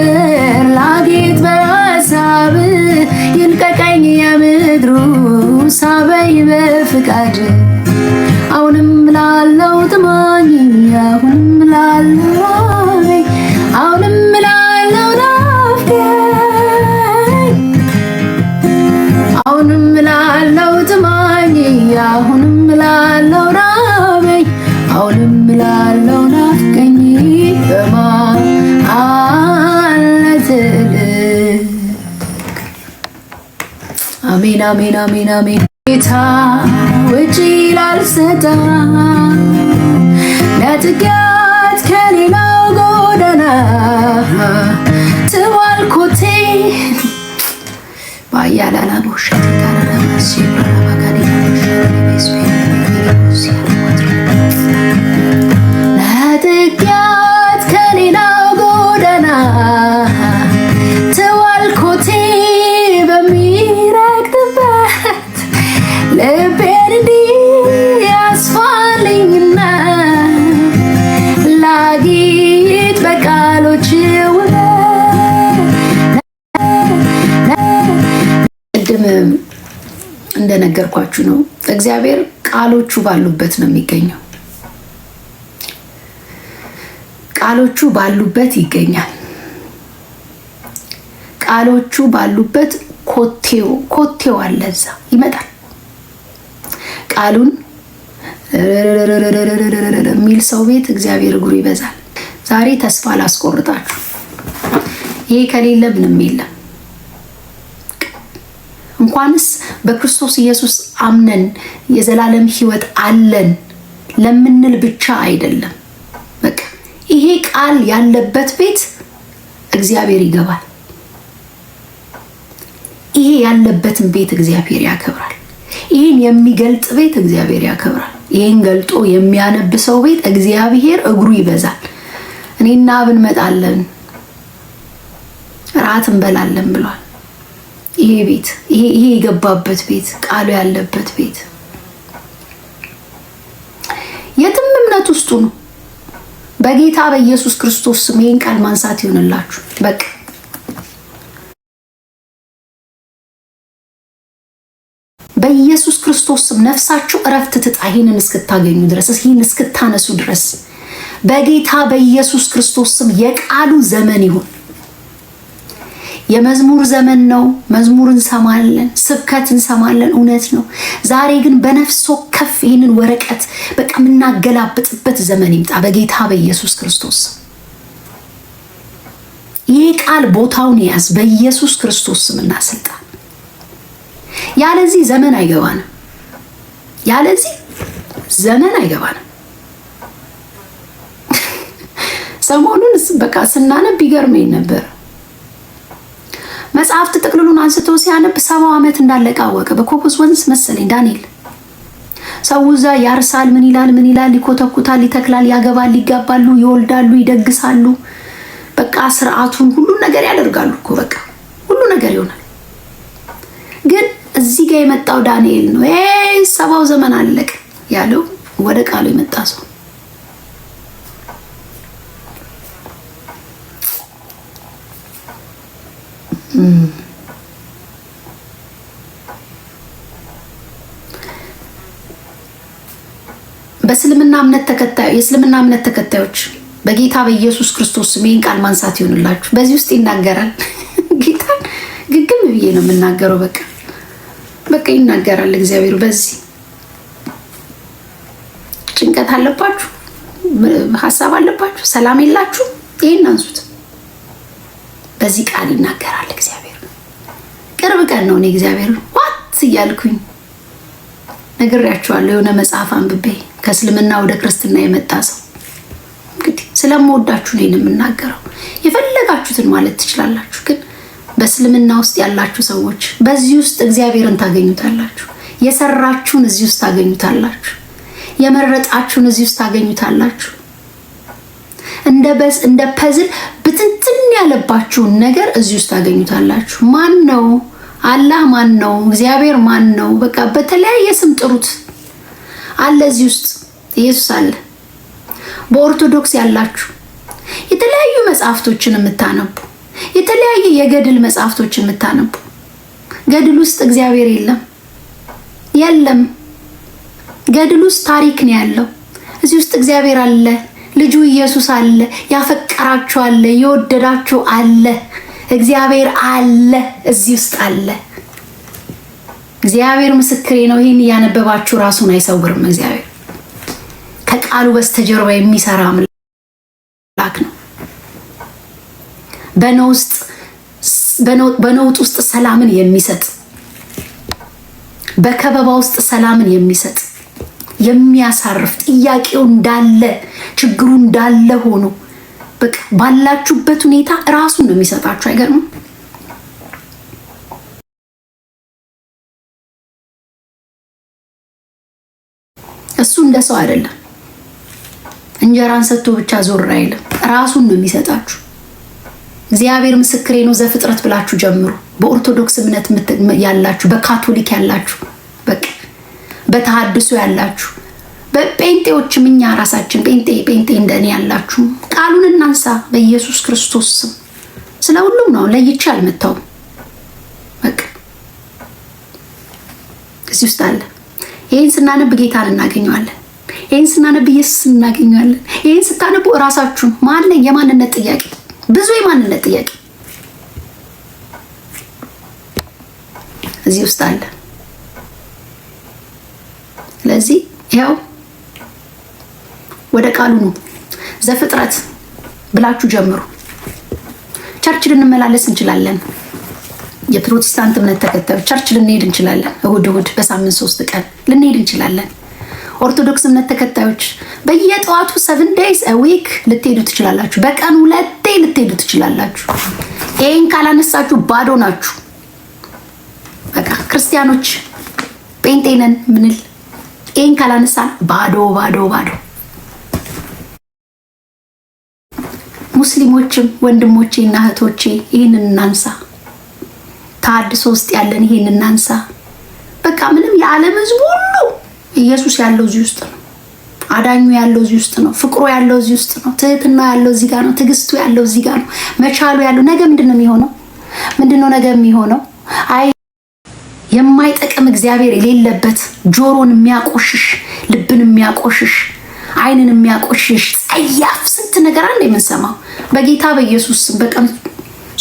A: ላጌጥ በሀሳብ ይልቀቀኝ የምድሩ ሳበኝ በፍቃድ አሁንም ላለው ጥማኝ አሁንም ላለው አሁንም ላለው ናፍቀኝ አሁንም ላለው ጥማኝ አሁንም ላለው ራበኝ አሁንም ላለው ናፍቀኝ በማለት አሜን አሜን አሜን አሜን ጌታ ውጪ ላልሰጣ ለጥጋት ከሌላው ጎዳና ትዋልኮቴ ባያላላ ቦሸት ታራና ሲብራ ባጋዲ ቦሸት ቤስፔ ልቤን እንዲያስፋልኝና ላጊጥ በቃሎች ቅድም እንደነገርኳችሁ ነው። እግዚአብሔር ቃሎቹ ባሉበት ነው የሚገኘው። ቃሎቹ ባሉበት ይገኛል። ቃሎቹ ባሉበት ኮቴው አለ፣ እዛ ይመጣል። ቃሉን የሚል ሰው ቤት እግዚአብሔር እግሩ ይበዛል። ዛሬ ተስፋ ላስቆርጣችሁ፣ ይሄ ከሌለ ምንም የለም። እንኳንስ በክርስቶስ ኢየሱስ አምነን የዘላለም ሕይወት አለን ለምንል ብቻ አይደለም። በቃ ይሄ ቃል ያለበት ቤት እግዚአብሔር ይገባል። ይሄ ያለበትን ቤት እግዚአብሔር ያከብራል። ይህን የሚገልጥ ቤት እግዚአብሔር ያከብራል። ይህን ገልጦ የሚያነብ ሰው ቤት እግዚአብሔር እግሩ ይበዛል። እኔና አብ እንመጣለን ራት እንበላለን ብሏል። ይሄ ቤት ይሄ የገባበት ቤት ቃሉ ያለበት ቤት የትም እምነት ውስጡ ነው። በጌታ በኢየሱስ ክርስቶስ ስም ይህን ቃል ማንሳት ይሆንላችሁ። በቃ በኢየሱስ ክርስቶስ ስም ነፍሳችሁ እረፍት ትጣ። ይህንን እስክታገኙ ድረስ ይህን እስክታነሱ ድረስ በጌታ በኢየሱስ ክርስቶስ ስም የቃሉ ዘመን ይሁን። የመዝሙር ዘመን ነው። መዝሙር እንሰማለን፣ ስብከት እንሰማለን፣ እውነት ነው። ዛሬ ግን በነፍስ ወከፍ ይህንን ወረቀት በቃ የምናገላብጥበት ዘመን ይምጣ በጌታ በኢየሱስ ክርስቶስ። ይህ ቃል ቦታውን ያዝ በኢየሱስ ክርስቶስ ስምና ስልጣን። ያለዚህ ዘመን አይገባንም። ያለዚህ ዘመን አይገባንም። ሰሞኑን በቃ ስናነብ ይገርመኝ ነበር። መጽሐፍት ጥቅልሉን አንስቶ ሲያነብ 70 ዓመት እንዳለቀ አወቀ። በኮኮስ ወንዝ መሰለኝ ዳንኤል። ሰው እዛ ያርሳል፣ ምን ይላል፣ ይኮተኩታል፣ ይተክላል፣ ያገባል፣ ይጋባሉ፣ ይወልዳሉ፣ ይደግሳሉ። በቃ ስርዓቱን ሁሉ ነገር ያደርጋሉ እኮ በቃ ሁሉ ነገር ይሆናል። ግን እዚህ ጋር የመጣው ዳንኤል ነው። 70 ዘመን አለቀ ያለው ወደ ቃሉ የመጣ ሰው የእስልምና እምነት ተከታዮች በጌታ በኢየሱስ ክርስቶስ ስም ይህን ቃል ማንሳት ይሆንላችሁ። በዚህ ውስጥ ይናገራል። ጌታን ግግም ብዬ ነው የምናገረው። በቃ ይናገራል እግዚአብሔር። በዚህ ጭንቀት አለባችሁ፣ ሀሳብ አለባችሁ፣ ሰላም የላችሁ፣ ይህን አንሱት። በዚህ ቃል ይናገራል እግዚአብሔር። ቅርብ ቀን ነው እኔ እግዚአብሔር ዋት እያልኩኝ ነግሬያችኋለሁ። የሆነ መጽሐፍ አንብቤ ከእስልምና ወደ ክርስትና የመጣ ሰው እንግዲህ ስለምወዳችሁ ነው የምናገረው። የፈለጋችሁትን ማለት ትችላላችሁ፣ ግን በእስልምና ውስጥ ያላችሁ ሰዎች በዚህ ውስጥ እግዚአብሔርን ታገኙታላችሁ። የሰራችሁን እዚህ ውስጥ ታገኙታላችሁ። የመረጣችሁን እዚህ ውስጥ ታገኙታላችሁ። እንደ ፐዝል ብትንትን ያለባችሁን ነገር እዚህ ውስጥ ታገኙታላችሁ። ማን ነው አላህ? ማን ነው እግዚአብሔር? ማን ነው? በቃ በተለያየ ስም ጥሩት አለ። እዚህ ውስጥ ኢየሱስ አለ። በኦርቶዶክስ ያላችሁ የተለያዩ መጽሐፍቶችን የምታነቡ፣ የተለያየ የገድል መጽሐፍቶችን የምታነቡ፣ ገድል ውስጥ እግዚአብሔር የለም። ገድል ውስጥ ታሪክ ነው ያለው። እዚህ ውስጥ እግዚአብሔር አለ። ልጁ ኢየሱስ አለ። ያፈቀራችሁ አለ። የወደዳችሁ አለ። እግዚአብሔር አለ። እዚህ ውስጥ አለ። እግዚአብሔር ምስክሬ ነው። ይህን እያነበባችሁ ራሱን አይሰውርም። እግዚአብሔር ከቃሉ በስተጀርባ የሚሰራ አምላክ ነው። በነውጥ ውስጥ ሰላምን የሚሰጥ፣ በከበባ ውስጥ ሰላምን የሚሰጥ፣ የሚያሳርፍ፣ ጥያቄው እንዳለ ችግሩ እንዳለ ሆኖ በቃ ባላችሁበት ሁኔታ ራሱን ነው የሚሰጣችሁ። አይገርምም? እሱ እንደ ሰው አይደለም። እንጀራን ሰጥቶ ብቻ ዞር አይልም። ራሱን ነው የሚሰጣችሁ። እግዚአብሔር ምስክሬ ነው። ዘፍጥረት ብላችሁ ጀምሩ። በኦርቶዶክስ እምነት ያላችሁ፣ በካቶሊክ ያላችሁ በቃ በተሐድሶ ያላችሁ በጴንጤዎችም እኛ ራሳችን ጴንጤ እንደኔ ያላችሁ ቃሉን እናንሳ በኢየሱስ ክርስቶስ ስም። ስለ ሁሉም ነው ለይቼ አልመጣሁም። በቃ እዚህ ውስጥ አለ። ይሄን ስናነብ ጌታን እናገኘዋለን። ይሄን ስናነብ ኢየሱስን እናገኘዋለን። ይሄን ስታነቡ እራሳችሁን ማንነኝ የማንነት ጥያቄ ብዙ የማንነት ጥያቄ እዚህ ውስጥ አለ። ስለዚህ ያው ወደ ቃሉ ነው። ዘፍጥረት ብላችሁ ጀምሩ። ቸርች ልንመላለስ እንችላለን። የፕሮቴስታንት እምነት ተከታዮች ቸርች ልንሄድ እንችላለን። እሁድ በሳምንት 3 ቀን ልንሄድ እንችላለን። ኦርቶዶክስ እምነት ተከታዮች በየጠዋቱ 7 days a week ልትሄዱ ትችላላችሁ። በቀን 2 ልትሄዱ ትችላላችሁ። ይሄን ካላነሳችሁ ባዶ ናችሁ። በቃ ክርስቲያኖች ጴንጤ ነን ምንል ይሄን ካላነሳን ባዶ። ሙስሊሞችም ወንድሞቼ እና እህቶቼ ይሄንን እናንሳ። ተሐድሶ ውስጥ ያለን ይሄንን እናንሳ። በቃ ምንም የዓለም ሕዝብ ሁሉ ኢየሱስ ያለው እዚህ ውስጥ ነው። አዳኙ ያለው እዚህ ውስጥ ነው። ፍቅሩ ያለው እዚህ ውስጥ ነው። ትህትና ያለው እዚህ ጋር ነው። ትዕግስቱ ያለው እዚህ ጋር ነው። መቻሉ ያለው ነገ ምንድነው የሚሆነው? ነገ የሚሆነው? አይ የማይጠቅም እግዚአብሔር የሌለበት ጆሮን የሚያቆሽሽ ልብን የሚያቆሽሽ ዓይንን የሚያቆሽሽ ጸያፍ ስንት ነገር አለ የምንሰማው። በጌታ በኢየሱስ ስም በቀን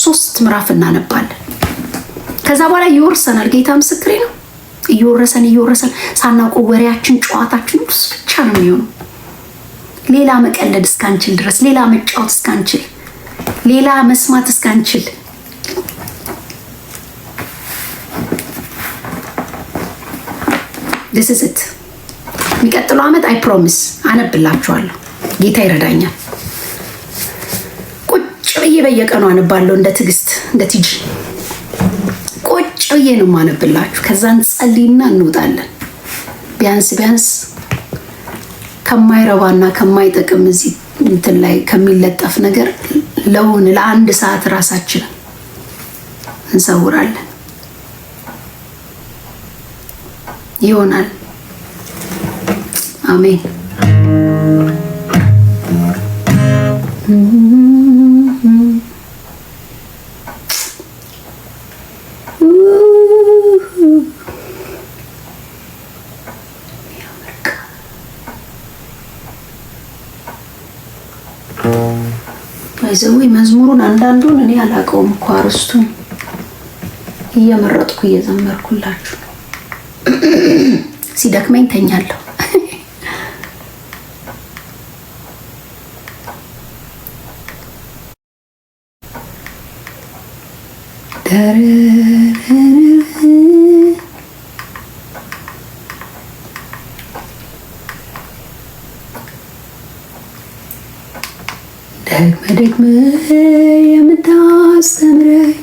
A: 3 ምዕራፍ እናነባለን። ከዛ በኋላ ይወርሰናል። ጌታ ምስክሬ ነው። እየወረሰን ሳናውቀው ወሬያችን ጨዋታችን ሁሉ ብቻ ነው የሚሆነው። ሌላ መቀለድ እስካንችል ድረስ፣ ሌላ መጫወት እስካንችል፣ ሌላ መስማት እስካንችል this is it። የሚቀጥለው ዓመት አይ ፕሮሚስ አነብላችኋለሁ። ጌታ ይረዳኛል። ቁጭ ብዬ በየቀኑ አነባለሁ። እንደ ትዕግስት እንደ ቲጂ ቁጭ ብዬ ነው ማነብላችሁ። ከዛን ጸልይና እንውጣለን። ቢያንስ ከማይረባና ከማይጠቅም እዚህ እንትን ላይ ከሚለጠፍ ነገር ለአንድ ሰዓት ራሳችን እንሰውራለን። ይሆናል። አሜን። አይዘው መዝሙሩን አንዳንዱን እኔ አላውቀውም እኮ አርስቱን እየመረጥኩ እየዘመርኩላችሁ ሲደክመኝ ተኛለሁ። ደግመ የምታስተምረኝ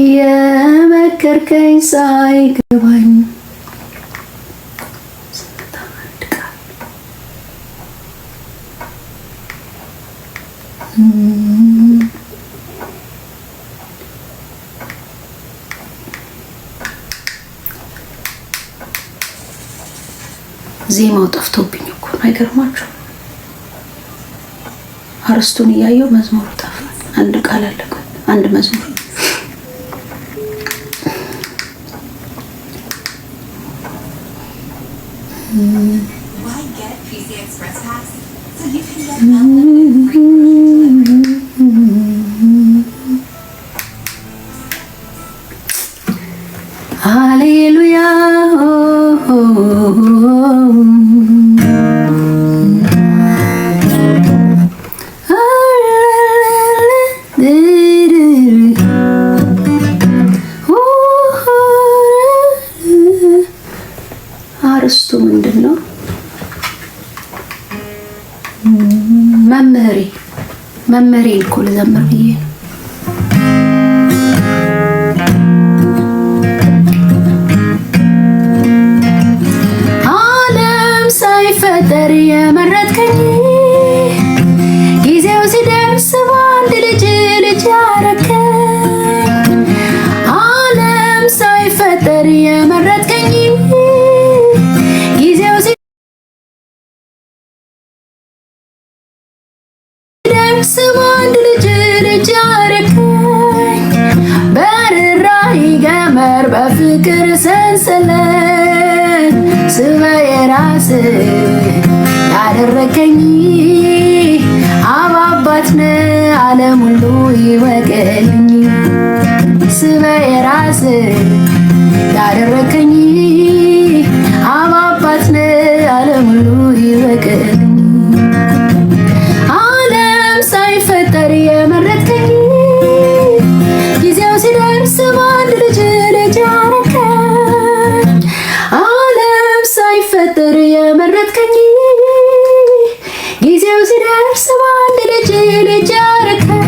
A: የመከርከኝ ሳይገባኝ ዜማው ጠፍቶብኝ እኮ ነው። አይገርማችሁ? አርስቱን እያየው መዝሙሩ ጠፋ። አንድ ቃል አለቀ። አንድ መዝሙር ሃሌሉያ አርስቱ ምንድን ነው? መምህሬ እኮ ልዘምር ብዬ ነው። ዓለም ሳይፈጠር የመረጥከኝ ጊዜው ሲደርስ በአንድ ልጅ ያረከኝ ዓለም ሳይፈጠር የመረጥከኝ ጊዜው ሲደርስ በአንድ ልጅ አረከኝ በርኅራኄ ገመድ በፍቅር ሰንሰለት ስበህ የራስህ ያደረከኝ አብ አባት ነህ ዓለም ሁሉ ይወቅልኝ ስበህ የራስህ ያደረከኝ አብ አባት ነህ ዓለም ሁሉ ይወቅልኝ ዓለም ሳይፈጠር የመረጥከኝ ጊዜው ሲደርስ በአንድ ልጅ አረከኝ ዓለም ሳይፈጠር የመረጥከኝ ጊዜው ሲደርስ በአንድ ልጅ አረከኝ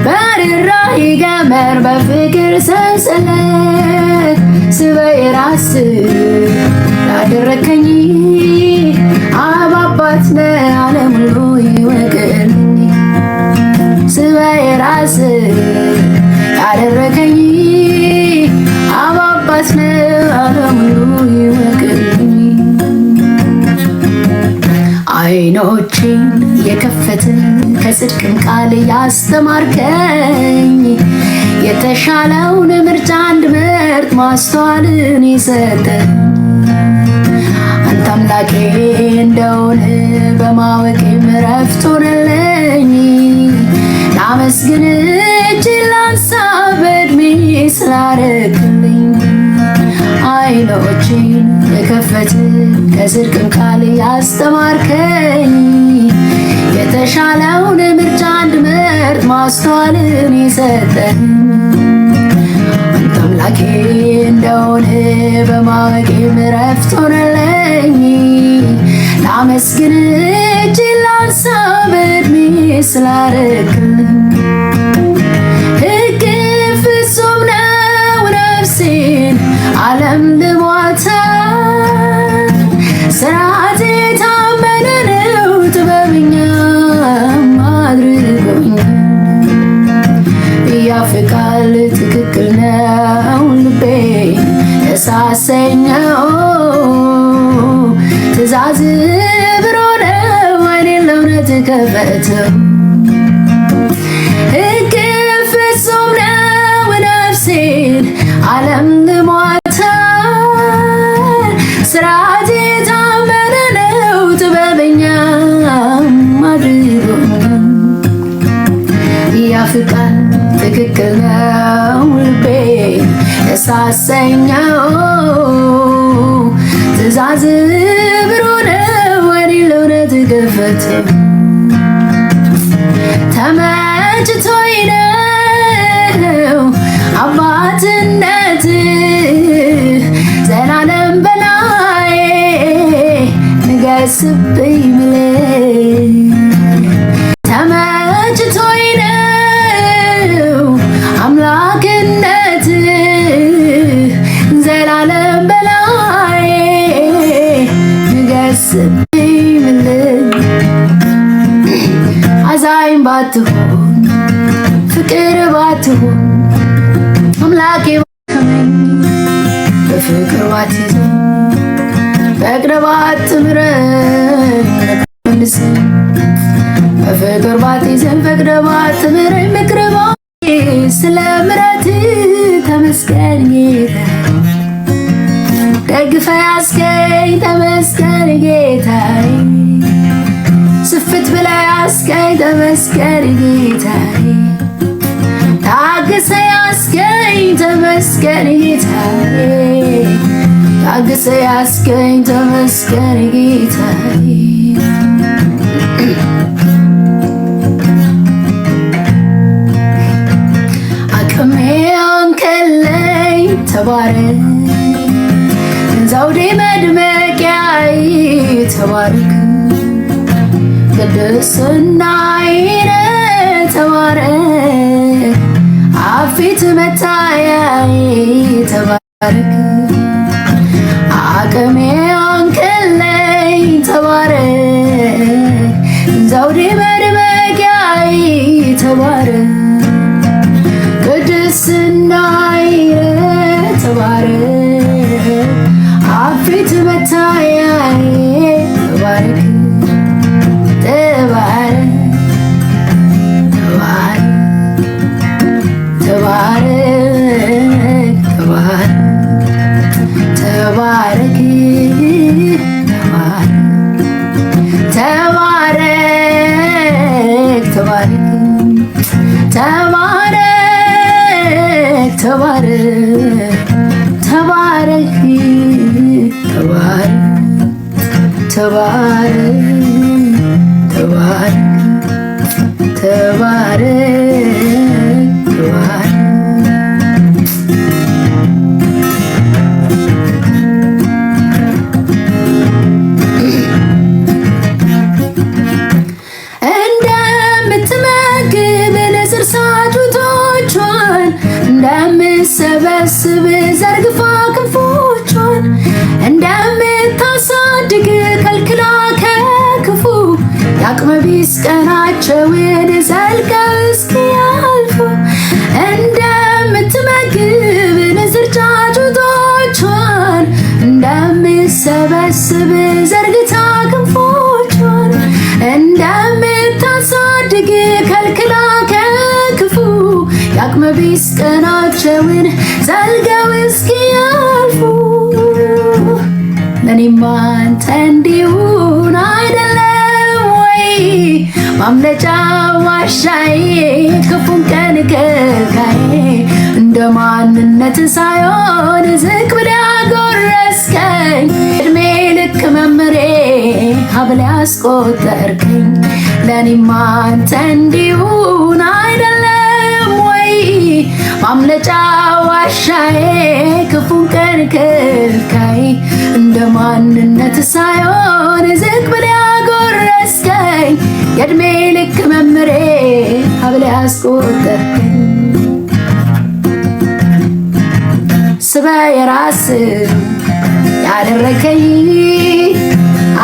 A: በርኅራኄ ገመድ በፍቅር ሰንሰለት ስበህ የራስህ ያደረከኝ አብ አባት ነህ ዓለም ሁሉ ይወቅልኝ ስበህ የራስህ ያደረከኝ አብ አባት ነህ ዓለም ሁሉ ይወቅልኝ ዓይኖቼን የከፈተ ከጽድቅም ቃል ያስተማርከኝ የተሻለውን ምርጫ እንድመርጥ ማስተዋልን የሰጠኝ አንተ አምላኬ እንደሆነ በማወቄም ዕረፍት ሆነልኝ ላመስግን እጅን ላንሳ በዕድሜ ስላረክልኝ ዓይኖቼን የከፈተ ከጽድቅም ቃል ያስተማርከኝ የተሻለውን ምርጫ እንድመርጥ ማስተዋልን የሰጠኝ አንተ አምላኬ እንደሆነ በማወቄም ዕረፍት ሆነልኝ ላመስግን እጅን ላንሳ በዕድሜ ስላረክልኝ ሕግ ፍጹም ነው ነፍሴን ዓለም ልሟታል ሥርዓት የታመነ ነው ጥበበኛም አድርጎኛል ያፍ ቃል ትክክል ነው ልቤ ያሳሰኘው ትእዛዝ ብሩህ ነው ዓይኔን ለእውነት ከፈተው ሕግ ፍጹም ነው ነፍሴን ዓለም ልሟታል ሥርዓት የታመነ ነው ጥበበኛም አድርጎኛል ያፍ ቃል ትክክል ነው ልቤ ያሳሰኘው ትእዛዝ ብሩህ ነው ዓይኔን ለእውነት ከፈተው ተመችቶኝ ነው አባትነትህ ዘላለም በላዬ ንገስብኝ ብለህ ተመችቶኝ ነው አምላክነትህ ዘላለም በላዬ ንገስብኝ ብለህ አዛኝ ባትሆን ፍቅር ባትሆን አምላኬ ባትሆን በፍቅር ባትይዘኝ በፍቅር ባትምረኝ መልሰኝ በፍቅር ባትይዘኝ በፍቅር ባትምረኝ ምክር ስለ ምሕረትህ ተመስገን ጌታዬ ደግፈህ ያስገኝ ተመስገን ጌታዬ ስፍት ብለህ ያስገኝ ተመስገን ጌታዬ ታግሰህ ያስገኝ ተመስገን ጌታዬ ታግሰህ ያስገኝ ተመስገን ጌታዬ አቅሜ አንከለኝ ተባረክ ዘውዴ መድመቂያዬ ተባረክ ቅድስናዬ ተባረክ አፊት መታያዬ ተባረክ አቅሜ አንከለኝ ተባረክ ዘውዴ መድመቂያዬ ተባረክ ቅድስናዬ ተባረክ አቤት መታያዬ ተባረክ ተባረክ ተባረክ ተባረክ ተባረክ ተባረክ ተባረክ ተባረክ ተባረክ ተባረክ ተባረክ ተባረክ እንደምትሰበስብ ዘርግፋ ክንፎቿን እንደምታሳድግ ከልክላ ከክፉ የአቅመቢስ ቀናቸውን ዘልቀው እስኪያልፉ እንደምትመግብ ንስር ጫጩቶቿን እንደምትሰበስብ ዘርግታ ክንፎቿን እንደምታሳድግ ከልክላ ከክፉ የአቅመቢስ ቀናቸውን ዘልቀው እስኪያልፉ ለኔማ አንተ እንዲሁን አይደለም ወይ ማምለጫ ዋሻዬ ክፉን ቀን ከልካዬ እንደ ማንነት ሳይሆን ዝቅ ብለህ አጎረስከኝ እድሜ ልክ መምሬ ሀብል ያስቆጠርከኝ ለኔማ አንተ እንዲሁን አይደለም ወይ ማምለጫ ዋሻዬ ክፉን ቀን ከልካይ እንደ ማንነት ሳይሆን ዝቅ ብለህ ያጎረስከኝ የእድሜ ልክ መምሬ ሀብል ያስቆጠርከኝ ስበህ የራስህ ያደረከኝ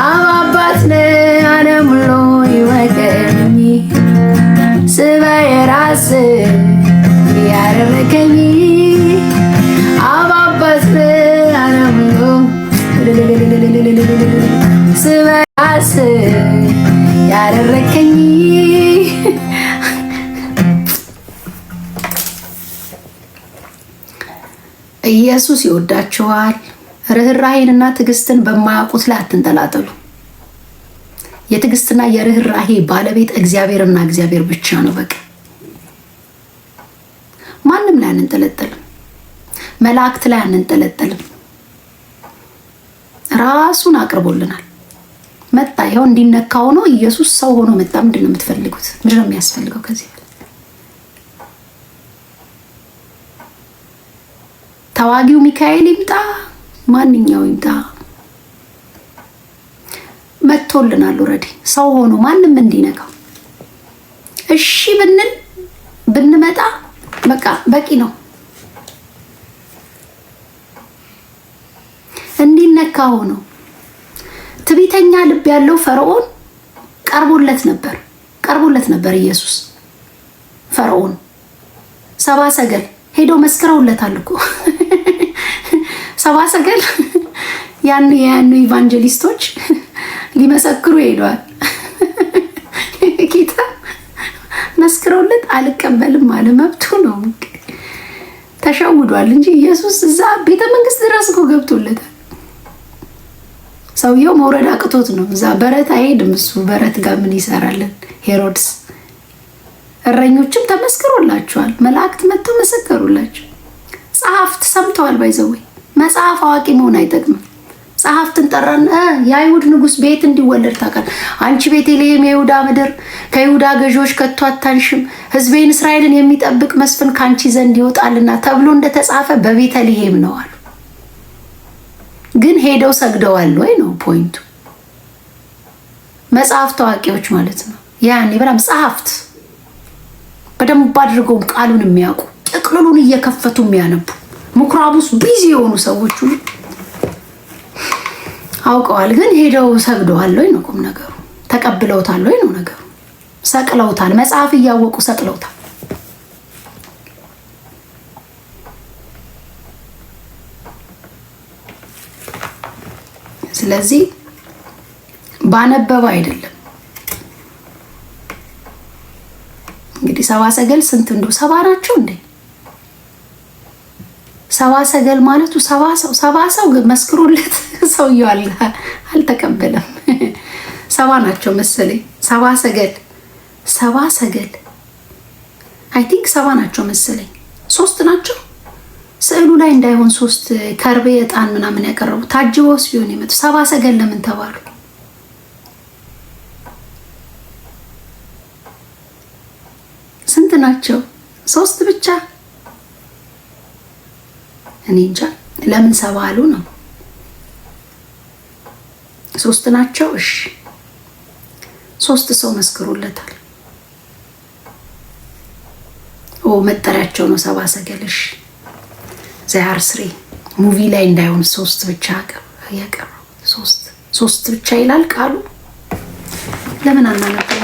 A: አባት ነህ ዓለም ሁሉ ይወቀኝ ስበህ የራስህ ያደረከኝ አባት ነህ ዓለም ሁሉ ስበህ የራስህ ያደረከኝ ኢየሱስ ይወዳችኋል። ርህራሄንና ትዕግስትን በማያውቁት ላይ አትንጠላጠሉ። የትዕግስትና የርህራሄ ባለቤት እግዚአብሔርና እግዚአብሔር ብቻ ነው። በቃ ማንም ላይ አንንጠለጠልም። መላእክት ላይ አንንጠለጠልም። ራሱን አቅርቦልናል። መጣ። ይኸው እንዲነካ ሆኖ ኢየሱስ ሰው ሆኖ መጣ። ምንድን ነው የምትፈልጉት? ምንድን ነው የሚያስፈልገው ከዚህ? ተዋጊው ሚካኤል ይምጣ፣ ማንኛው ይምጣ፣ መጥቶልናል። ኦልሬዲ ሰው ሆኖ ማንም እንዲነካው እሺ ብንል ብንመጣ በቃ በቂ ነው። እንዲነካ ሆኖ ትዕቢተኛ ልብ ያለው ፈርዖን ቀርቦለት ነበር ኢየሱስ። ፈርዖን ሰብአ ሰገል ሄደው መስክረውለታል እኮ ሰብአ ሰገል ያኑ ኢቫንጀሊስቶች ሊመሰክሩ ሄደዋል። ጌታ መስክረውለት አልቀበልም አለ። መብቱ ነው። ተሸውዷል እንጂ ኢየሱስ እዛ ቤተ መንግስት ድረስ እኮ ገብቶለታል። ሰውየው መውረድ አቅቶት ነው። እዛ በረት አይሄድም እሱ። በረት ጋር ምን ይሰራለን? ሄሮድስ እረኞችም ተመስክሮላቸዋል። መላእክት መጥተው መሰከሩላቸው። ጸሐፍት ሰምተዋል። ባይዘወይ መጽሐፍ አዋቂ መሆን አይጠቅምም። ጸሐፍትን ጠራን። የአይሁድ ንጉስ ቤት እንዲወለድ ታውቃል። አንቺ ቤተልሔም የይሁዳ ምድር ከይሁዳ ገዢዎች ከቶ አታንሽም፣ ሕዝቤን እስራኤልን የሚጠብቅ መስፍን ከአንቺ ዘንድ ይወጣልና ተብሎ እንደተጻፈ በቤተልሔም ነው አሉ። ግን ሄደው ሰግደዋል ወይ ነው ፖይንቱ። መጽሐፍ ታዋቂዎች ማለት ነው። ያኔ በጣም ጸሐፍት በደንብ አድርገው ቃሉን የሚያውቁ ጥቅልሉን እየከፈቱ የሚያነቡ ምኩራብ ውስጥ ቢዚ የሆኑ ሰዎች ሁሉ አውቀዋል። ግን ሄደው ሰግደዋል ወይ ነው ቁም ነገሩ። ተቀብለውታል ወይ ነው ነገሩ። ሰቅለውታል። መጽሐፍ እያወቁ ሰቅለውታል። ስለዚህ ባነበበ አይደለም። እንግዲህ ሰባ ሰገል ስንት እንደው ሰባ ናቸው እንዴ? ሰባ ሰገል ማለቱ ሰባ ሰው መስክሮለት ሰውየው አልተቀበለም። ሰባ ናቸው መሰለኝ። ሰባ ሰገል አይ ቲንክ ሰባ ናቸው መሰለኝ። 3 ናቸው ስዕሉ ላይ እንዳይሆን 3 ከርቤ ዕጣን ምናምን ያቀረቡ ታጅበውስ ቢሆን የመጡ ሰባ ሰገል ለምን ተባሉ? ስንት ናቸው? 3 ብቻ። እኔ እንጃ ለምን ሰባ አሉ ነው። 3 ናቸው። እሺ 3 ሰው መስክሮለታል። መጠሪያቸው ነው ሰባ ሰገልሽ ዛር ስሪ ሙቪ ላይ እንዳይሆን 3 ብቻ ያቀረው 3 ብቻ ይላል ቃሉ። ለምን አናነበው?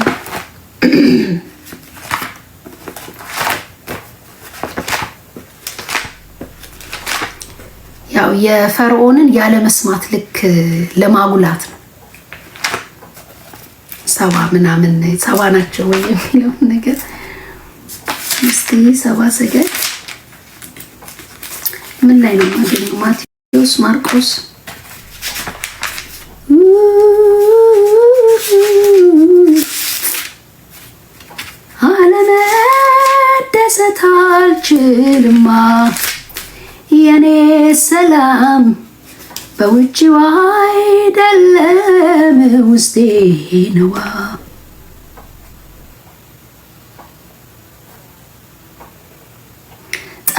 A: ያው የፈርዖንን ያለ መስማት ልክ ለማጉላት ነው። ሰባ ምናምን ሰባ ናቸው ወይ የሚለው ነገር እስቲ ሰባ ሰገል ምን ላይ ነው ማግኘው? ማቴዎስ፣ ማርቆስ አለመደሰት አልችልማ የኔ ሰላም በውጭው አይደለም ውስጤ ነዋ።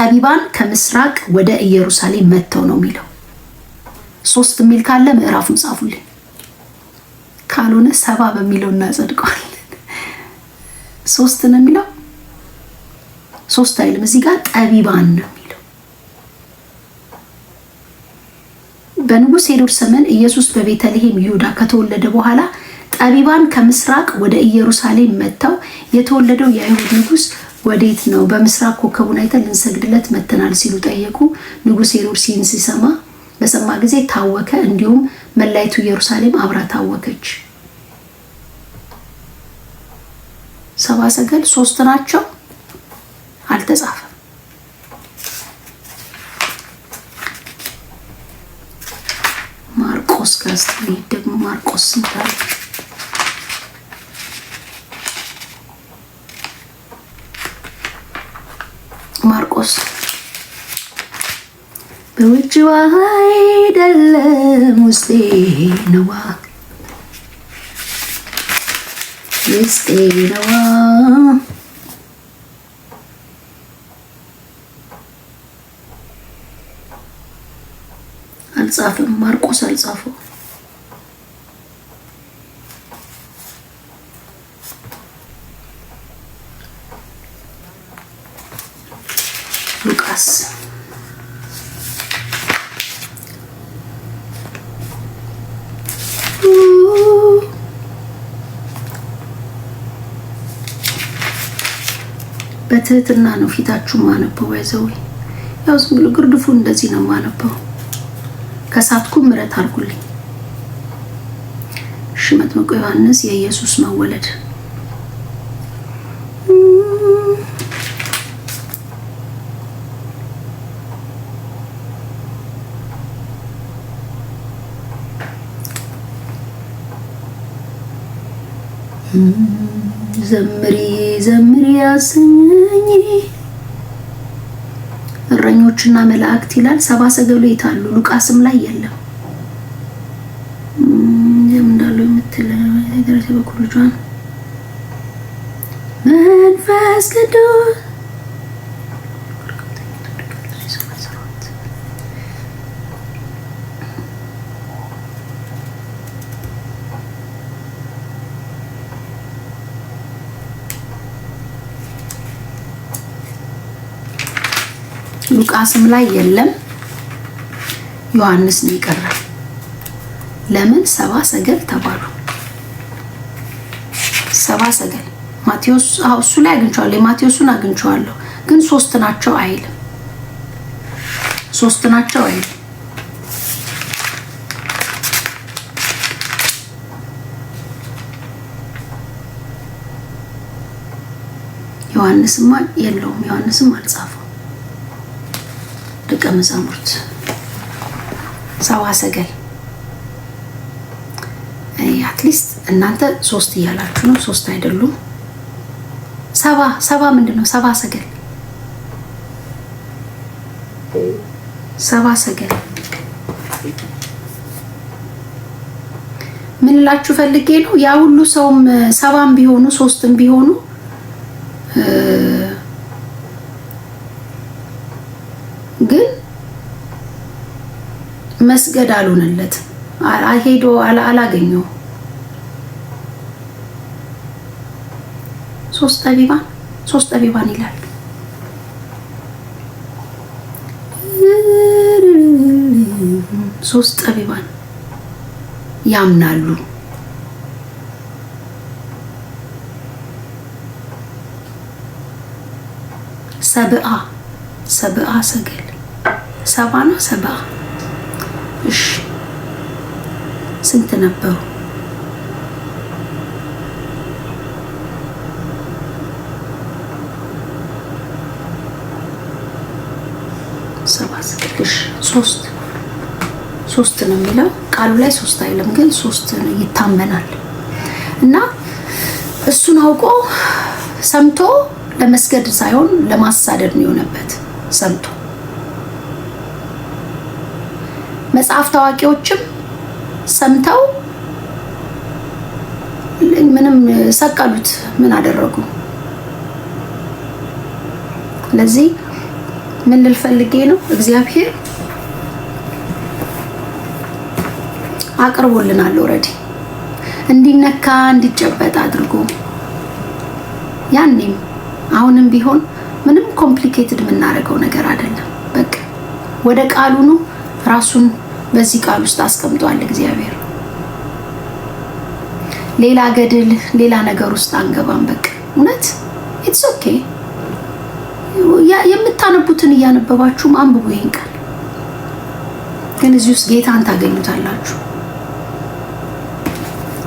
A: ጠቢባን ከምስራቅ ወደ ኢየሩሳሌም መጥተው ነው የሚለው። 3 የሚል ካለ ምዕራፉን ጻፉልኝ፣ ካልሆነ 7 በሚለው እናጸድቀዋለን። 3 ነው የሚለው 3 አይልም እዚህ ጋር ጠቢባን ነው የሚለው። በንጉሥ ሄሮድስ ዘመን ኢየሱስ በቤተልሔም ይሁዳ ከተወለደ በኋላ ጠቢባን ከምስራቅ ወደ ኢየሩሳሌም መጥተው የተወለደው የአይሁድ ንጉሥ ወዴት ነው? በምስራቅ ኮከቡን አይተን ልንሰግድለት መተናል ሲሉ ጠየቁ። ንጉሥ ሄሮድስ ይህን በሰማ ጊዜ ታወከ፣ እንዲሁም መላይቱ ኢየሩሳሌም አብራ ታወከች። ሰባ ሰገል 3 ናቸው፣ አልተጻፈም። ማርቆስ ጋር ስትሄድ ደግሞ ማርቆስ ስንት አለ? ማርቆስ በውጭው አይደለም ውስጤ ነዋ ውስጤ ነዋ። አልጻፈም። ማርቆስ አልጻፈው። ሉቃስ በትህትና ነው ፊታችሁ ማነበው። ያዘው ያው ዝም ብሎ ግርድፉ እንደዚህ ነው ማነበው። ከሳትኩ ምሕረት አድርጉልኝ። መጥምቁ ዮሐንስ የኢየሱስ መወለድ ዘምሪ ዘምሪ ያሰኘኝ እረኞችና መላእክት ይላል። ሰባ ሰገሉ የታሉ? ሉቃስም ላይ የለም። እንዳለው የምትል ደረሰ በኩል ልጇን መንፈስ ቅዱስ ሉቃስም ላይ የለም። ዮሐንስ ነው የቀረው። ለምን ሰባ ሰገል ተባሉ? ሰባ ሰገል ማቴዎስ እሱ ላይ አግኝቼዋለሁ። የማቴዎስን አግኝቼዋለሁ ግን 3 ናቸው አይልም። 3 ናቸው አይልም። ዮሐንስማ የለውም። ዮሐንስም አልጻፈው። ደቀ መዛሙርት ሰባ ሰገል አትሊስት እናንተ 3 እያላችሁ ነው። 3 አይደሉም። ሰባ ምንድነው? ሰባ ሰገል ምን ላችሁ ፈልጌ ነው። ያ ሁሉ ሰውም 7 ቢሆኑ 3 ቢሆኑ ግን መስገድ አልሆነለትም። ሄዶ አላገኘው። 3 ጠቢባን ይላል። ሶስት ጠቢባን ያምናሉ። ሰብአ ሰገል 70 ነው። 70 እሺ ስንት ነበሩ? 7 3 ነው የሚለው ቃሉ ላይ 3 አይልም፣ ግን 3 ይታመናል። እና እሱን አውቆ ሰምቶ ለመስገድ ሳይሆን ለማሳደድ ነው የሆነበት። ሰምቶ መጽሐፍ ታዋቂዎችም ሰምተው ምንም ሰቀሉት። ምን አደረጉ? ስለዚህ ምን ልፈልጌ ነው? እግዚአብሔር አቅርቦልናል ኦልሬዲ እንዲነካ እንዲጨበጥ አድርጎ። ያኔም አሁንም ቢሆን ምንም ኮምፕሊኬትድ የምናደርገው ነገር አይደለም። በቃ ወደ ቃሉ ነው ራሱን በዚህ ቃል ውስጥ አስቀምጧል እግዚአብሔር። ሌላ ገድል ሌላ ነገር ውስጥ አንገባም። በቃ እውነት ኢትስ ኦኬ። የምታነቡትን እያነበባችሁም አንብቡ ይሄን ቃል። ግን እዚህ ውስጥ ጌታን ታገኙታላችሁ።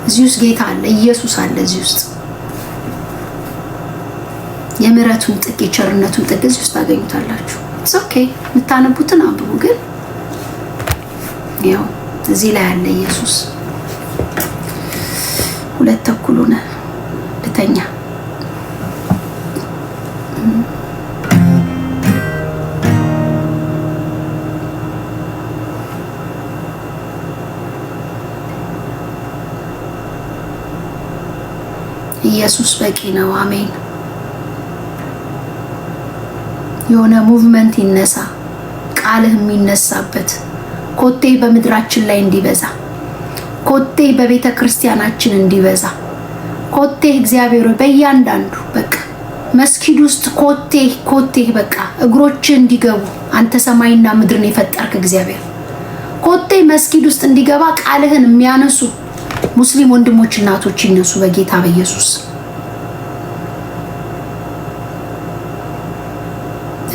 A: እዚህ ውስጥ ጌታ አለ፣ ኢየሱስ አለ። እዚህ ውስጥ የምሕረቱን ጥግ የቸርነቱን ጥግ እዚህ ውስጥ ታገኙታላችሁ። ኢትስ ኦኬ። የምታነቡትን አንብቡ። ግን ያው እዚህ ላይ አለ ኢየሱስ። 2:30 ሆነ ልተኛ። ኢየሱስ በቂ ነው። አሜን። የሆነ ሙቭመንት ይነሳ፣ ቃልህ የሚነሳበት ኮቴ በምድራችን ላይ እንዲበዛ፣ ኮቴ በቤተ ክርስቲያናችን እንዲበዛ፣ ኮቴ እግዚአብሔር በእያንዳንዱ በቃ መስጊድ ውስጥ ኮቴ በቃ እግሮች እንዲገቡ አንተ ሰማይና ምድርን የፈጠርክ እግዚአብሔር ኮቴ መስጊድ ውስጥ እንዲገባ ቃልህን የሚያነሱ ሙስሊም ወንድሞች እናቶች ይነሱ በጌታ በኢየሱስ።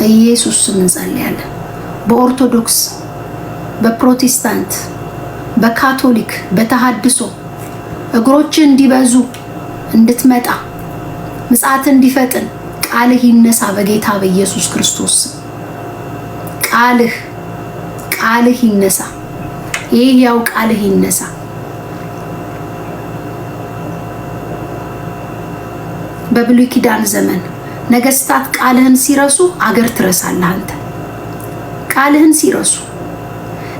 A: ኢየሱስ ስም እንጸልያለን። በኦርቶዶክስ፣ በፕሮቴስታንት፣ በካቶሊክ፣ በተሐድሶ እግሮች እንዲበዙ እንድትመጣ ምጽአት እንዲፈጥን ቃልህ ይነሳ በጌታ በኢየሱስ ክርስቶስ። ቃልህ ይነሳ። ይህ ያው ቃልህ ይነሳ። በብሉይ ኪዳን ዘመን ነገስታት ቃልህን ሲረሱ አገር ትረሳለህ። አንተ ቃልህን ሲረሱ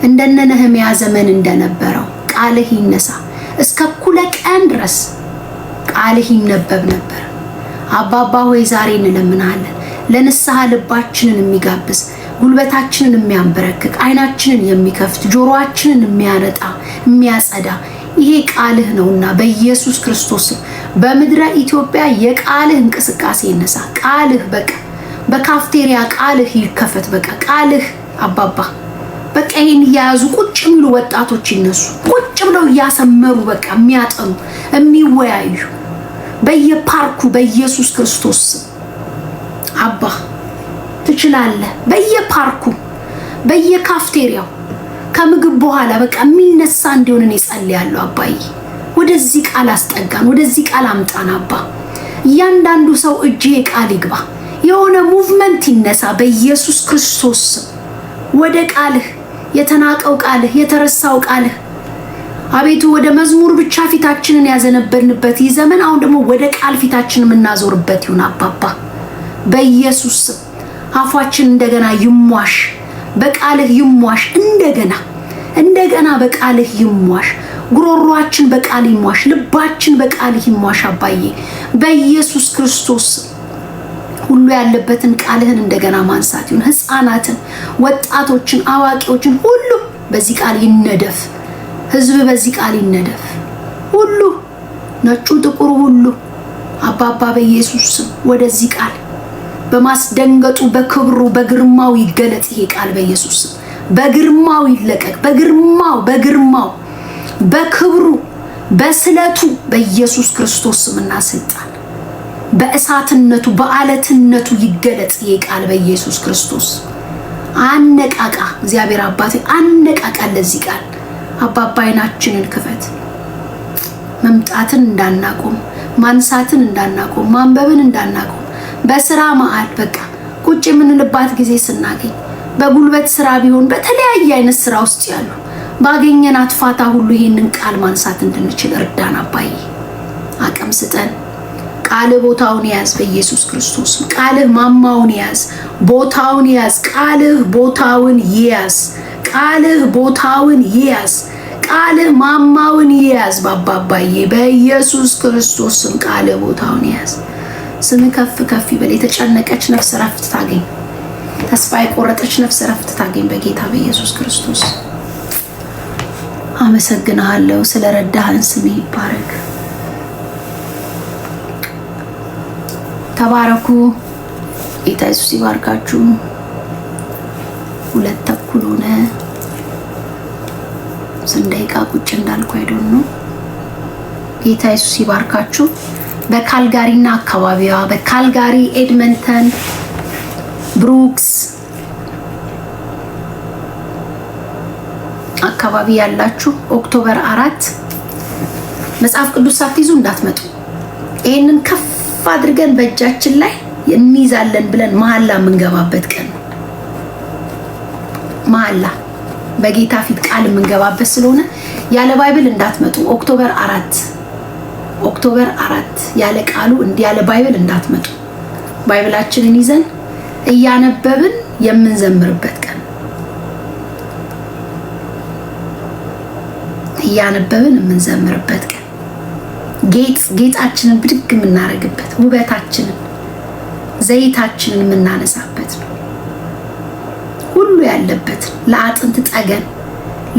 A: እንደነ ነህምያ ዘመን እንደነበረው ቃልህ ይነሳ። እስከ እኩለ ቀን ድረስ ቃልህ ይነበብ ነበር። አባባ ሆይ ዛሬ እንለምናለን ለንስሐ ልባችንን የሚጋብዝ ጉልበታችንን የሚያንበረክክ አይናችንን የሚከፍት ጆሮአችንን የሚያነጣ የሚያጸዳ ይሄ ቃልህ ነውና በኢየሱስ ክርስቶስ በምድረ ኢትዮጵያ የቃልህ እንቅስቃሴ ይነሳ። ቃልህ በቃ በካፍቴሪያ ቃልህ ይከፈት። በቃ ቃልህ አባባ በቃ ይሄን እያያዙ ቁጭ የሚሉ ወጣቶች ይነሱ። ቁጭ ብለው እያሰመሩ በቃ የሚያጠኑ የሚወያዩ በየፓርኩ በኢየሱስ ክርስቶስ አባ ትችላለህ። በየፓርኩ በየካፍቴሪያው ከምግብ በኋላ በቃ የሚነሳ እንዲሆን እኔ ጸልያለሁ። አባዬ ወደዚህ ቃል አስጠጋን፣ ወደዚህ ቃል አምጣን። አባ እያንዳንዱ ሰው እጄ ቃል ይግባ። የሆነ ሙቭመንት ይነሳ በኢየሱስ ክርስቶስ ወደ ቃልህ፣ የተናቀው ቃልህ፣ የተረሳው ቃልህ አቤቱ ወደ መዝሙር ብቻ ፊታችንን ያዘነበልንበት ይህ ዘመን አሁን ደግሞ ወደ ቃል ፊታችንን የምናዞርበት ይሁን አባባ በኢየሱስ አፋችን እንደገና ይሟሽ፣ በቃልህ ይሟሽ፣ እንደገና በቃልህ ይሟሽ፣ ጉሮሮአችን በቃል ይሟሽ፣ ልባችን በቃልህ ይሟሽ አባዬ በኢየሱስ ክርስቶስ ሁሉ ያለበትን ቃልህን እንደገና ማንሳት ይሁን። ህፃናትን፣ ወጣቶችን፣ አዋቂዎችን ሁሉ በዚህ ቃል ይነደፍ። ህዝብ በዚህ ቃል ይነደፍ። ሁሉ ነጩ ጥቁሩ ሁሉ አባባ በኢየሱስ ስም ወደዚህ ቃል በማስደንገጡ በክብሩ በግርማው ይገለጥ። ይሄ ቃል በኢየሱስ ስም በግርማው ይለቀቅ። በግርማው በክብሩ በስለቱ በኢየሱስ ክርስቶስ ስምና ስልጣን በእሳትነቱ በአለትነቱ ይገለጥ። ይሄ ቃል በኢየሱስ ክርስቶስ አነቃቃ። እግዚአብሔር አባቴ አነቃቃ። ለዚህ ቃል አባባ ዓይናችንን ክፈት። መምጣትን እንዳናቆም፣ ማንሳትን እንዳናቆም፣ ማንበብን እንዳናቆም፣ በስራ መዓል በቃ ቁጭ የምንልባት ጊዜ ስናገኝ በጉልበት ስራ ቢሆን በተለያየ አይነት ስራ ውስጥ ያሉ ባገኘናት ፋታ ሁሉ ይሄንን ቃል ማንሳት እንድንችል እርዳን አባዬ። አቅም ስጠን። ቃልህ ቦታውን ያዝ በኢየሱስ ክርስቶስ። ቃልህ ማማውን ያዝ፣ ቦታውን ያዝ። ቃልህ ቦታውን ያዝ። ቃልህ ቦታውን ያዝ። ቃልህ ማማውን ያዝ ባባባዬ በኢየሱስ ክርስቶስ ስም ቃልህ ቦታውን ያዝ። ስም ከፍ ከፍ ይበል። የተጨነቀች ነፍስ ረፍት ታገኝ። ተስፋ የቆረጠች ነፍስ ረፍት ታገኝ በጌታ በኢየሱስ ክርስቶስ። አመሰግናለሁ ስለረዳህን። ስም ይባረክ። ተባረኩ። ጌታ ኢየሱስ ይባርካችሁ። 2:30 ሆነ። ስንት ደቂቃ ቁጭ እንዳልኩ አይደል ነው። ጌታ ኢየሱስ ይባርካችሁ። በካልጋሪና አካባቢዋ በካልጋሪ፣ ኤድመንተን፣ ብሩክስ አካባቢ ያላችሁ ኦክቶበር 4 መጽሐፍ ቅዱስ ሳትይዙ እንዳትመጡ። ይሄንን ከፍ አድርገን በእጃችን ላይ እንይዛለን ብለን መሐላ የምንገባበት ቀን ነው። መሐላ በጌታ ፊት ቃል የምንገባበት ስለሆነ ያለ ባይብል እንዳትመጡ። ኦክቶበር 4 ያለ ቃሉ ያለ ባይብል እንዳትመጡ። ባይብላችንን ይዘን እያነበብን የምንዘምርበት ቀን፣ እያነበብን የምንዘምርበት ቀን፣ ጌጣችንን ብድግ የምናረግበት፣ ውበታችንን ዘይታችንን የምናነሳበት ነው። ሁሉ ያለበት ለአጥንት ጠገን፣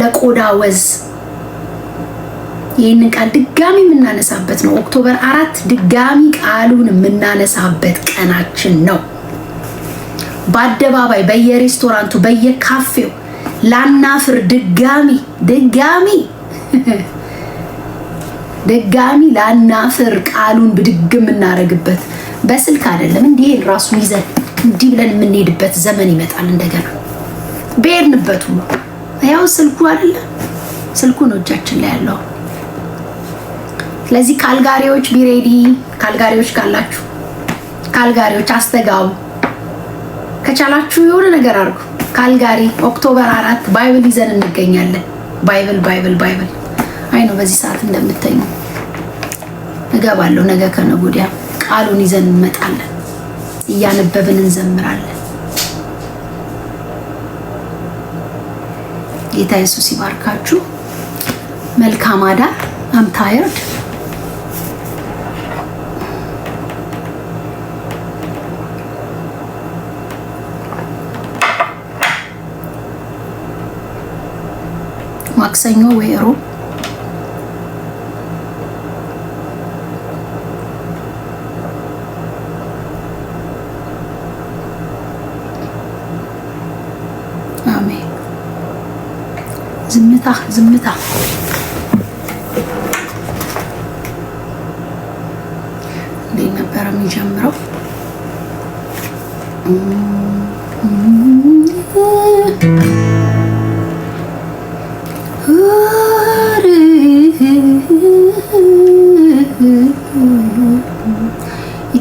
A: ለቆዳ ወዝ ይህንን ቃል ድጋሚ የምናነሳበት ነው። ኦክቶበር 4 ድጋሚ ቃሉን የምናነሳበት ቀናችን ነው። በአደባባይ በየሬስቶራንቱ በየካፌው ላናፍር ድጋሚ ላናፍር ቃሉን ብድግ የምናረግበት በስልክ አይደለም። እንዲህ ራሱን ይዘን እንዲህ ብለን የምንሄድበት ዘመን ይመጣል። እንደገና በሄድንበት ሁሉ ያው ስልኩ አይደለም፣ ስልኩ ነው እጃችን ላይ ያለው። ስለዚህ ካልጋሪዎች ቢሬዲ፣ ካልጋሪዎች ካላችሁ ካልጋሪዎች አስተጋቡ። ከቻላችሁ የሆነ ነገር አድርጉ። ካልጋሪ ኦክቶበር 4 ባይብል ይዘን እንገኛለን። ባይብል አይ ነው በዚህ ሰዓት እንደምትተኙ እገባለሁ። ነገ ከነገ ወዲያ ቃሉን ይዘን እንመጣለን። እያነበብን እንዘምራለን። ጌታ ኢየሱስ ይባርካችሁ። መልካም አዳር። አም ታየርድ ማክሰኞ ወይ ሮብ አሜን። ዝምታ እንዴት ነበር የሚጀምረው?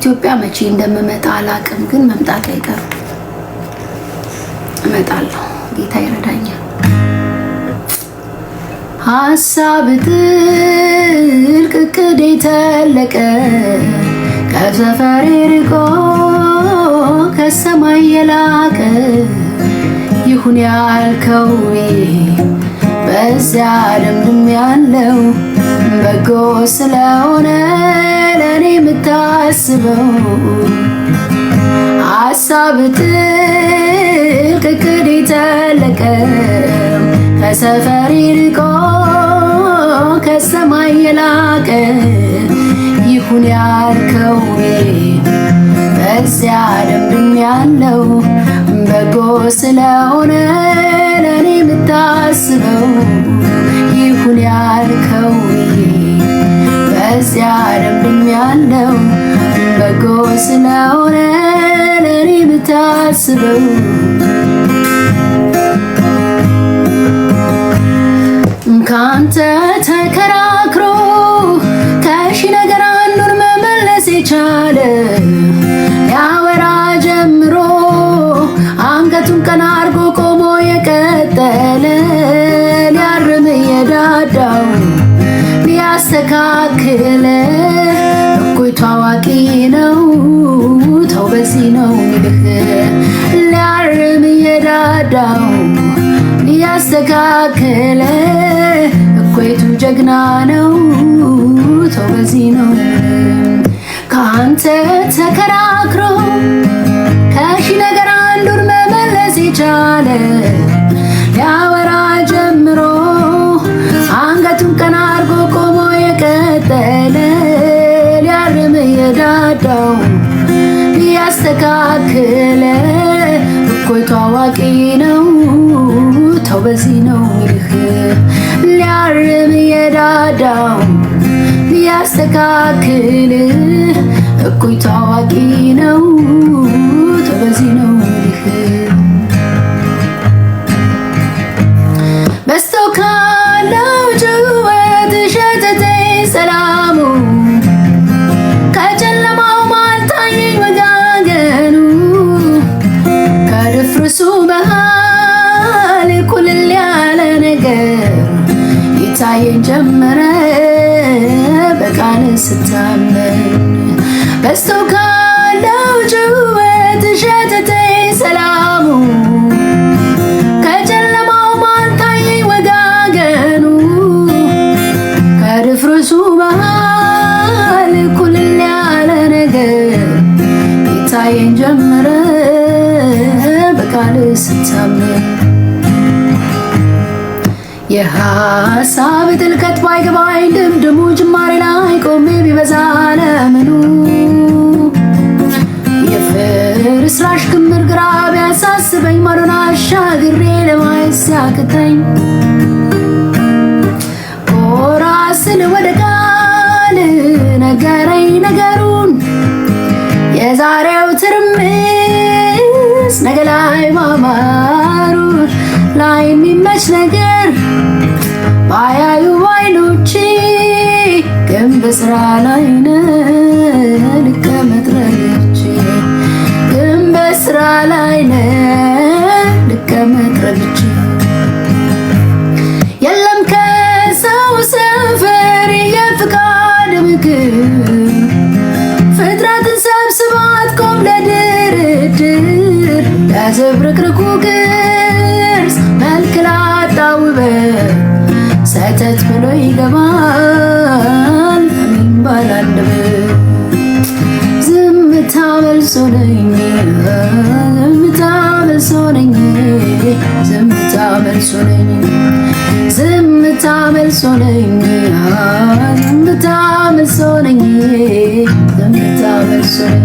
A: ኢትዮጵያ መቼ እንደምመጣ አላቅም፣ ግን መምጣት አይቀርም። እመጣለሁ፣ ጌታ ይረዳኛል። ሀሳብ ጥልቅ እቅድ የተለቀ ከሰፈሬ ርቆ ከሰማይ የላቀ ይሁን ያልከው በዚያ ድምድም ያለው በጎ ስለሆነ ለኔ የምታስበው ሀሳብ ጥልቅ እቅድ የተለቀ ከሰፈሬ ርቆ ከሰማይ የላቀ ይሁን ያልከው በዚያ ድምድም ያለው በጎ ስለሆነ ለኔ የምታስበው ይሁን ያልከው በዚያ ድምድም ያለው በጎ ስለሆነ ለኔ የምታስበው ካንተ ተከራክሮ ከሺ ነገር አንዱን መመለስ የቻለ ያወራ ጀምሮ አንገቱን ቀና አርጎ ቆሞ የቀጠለ ሊያርም የዳዳው ሊያስተካክለ እኩይ ታዋቂ ነው ተው በዚህ ነው ሚልህ ሊያርም የዳዳው ሊያስተካክለ እኩይቱ ጀግና ነው ተው በዚህ ነው ካንተ ተከራክሮ ከሺ ነገር አንዱን መመለስ የቻለ ያወራ ጀምሮ አንገቱን ቀና አርጎ ቆሞ የቀጠለ ሊያርም የዳዳው ሊያስተካክለ እኩይ ታዋቂ ነው ተው በዚህ ነው ሚልህ ሊያርም የዳዳው ሊያስተካክል እኩይ ታዋቂ ነው ተው በዚህ ነው ሚልህ በስቶ ካለው ጩኸት ሸተተኝ ሰላሙ ከጨለማው ማልታየኝ ወጋገኑ ከድፍርሱ መሃል ቁልል ያለ ነገር ይታየኝ ጀመረ በቃል ስታመን በስቶ ካለው ጩኸት ሸተተኝ ሰላሙ ከጨለማው ማልታየኝ ወጋገኑ ከድፍርሱ መሃል ቁልል ያለ ነገር ይታየኝ ጀመረ በቃል ስታመን የሀሳብ ጥልቀት ባይገባኝ ድምድሙ ጅማሬ ላይ ቆሜ ቢበዛ ለምኑ የፍርስራሽ ክምር ግራ ቢያሳስበኝ ማዶን አሻግሬ ለማየት ሲያቅተኝ ጎራ ስል ወደ ቃል ነገረኝ ነገሩን የዛሬው ትርምስ ነገ ላይ ማማሩን ላይ የሚመች ነገር ባያዩ አይኖቼ ግን በስራ ላይ ልቀመጥ ረግቼ ግን በስራ ላይ ልቀመጥ ረግቼ የለም ከሰው ሰፈር የፍቃድ ምክር ፍጥረትን ሰብስባት ቆም ለድርድር ለዝብርቅርቁ ቅርስ መልክ ላጣ ውበት ሰተት ብሎ ይገባል አሜን ባላንደበት ዝምታ መልሶ ነኝ ዝምታ መልሶ ነኝ ዝምታ መልሶ ነኝ ዝምታ መልሶ ነኝ ዝምታ መልሶ ነኝ ዝምታ መልሶ ነኝ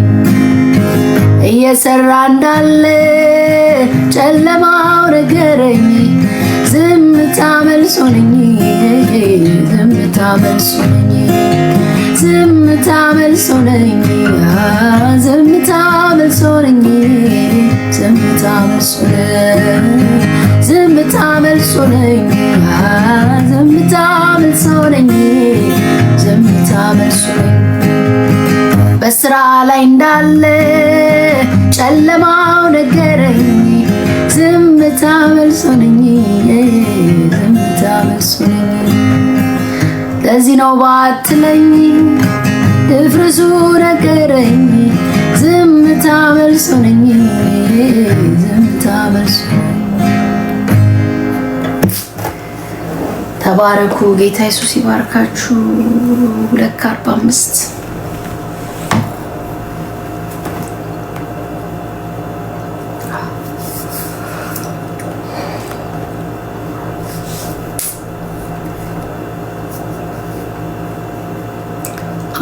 A: እየሰራ እንዳለ ጨለማው ነገረኝ ዝምታ መልሶ ነኝ ዝምታ መልሶ ነኝ ዝምታ መልሶ ነኝ ዝምታ መልሶ ነኝ ዝምታ መልሶ ነኝ ዝምታ መልሶ ነኝ ዝምታ መልሶ ነኝ ዝምታ መልሶ ነኝ በስራ ላይ መልሱ ነኝ። ለዚህ ነው ባትለኝ ድፍርሱ ነገረኝ ዝምታ መልሱ ነኝ። ዝምታ መልሱ ነኝ። ተባረኩ። ጌታ ኢየሱስ ይባርካችሁ። 2:45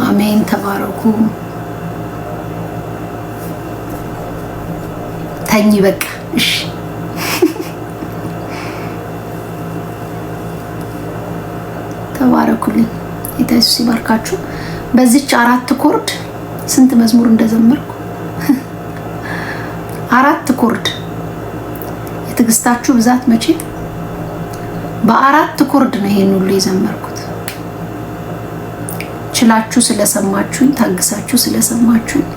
A: አሜን። ተባረኩ። ተኝ በቃ እሺ። ተባረኩልኝ። ጌታ ኢየሱስ ይባርካችሁ። በዚች 4 ኮርድ ስንት መዝሙር እንደዘመርኩ 4 ኮርድ። የትዕግስታችሁ ብዛት መቼ በ4 ኮርድ ነው ይሄን ሁሉ የዘመርኩት። ችላችሁ ስለሰማችሁኝ፣ ታግሳችሁ ስለሰማችሁኝ።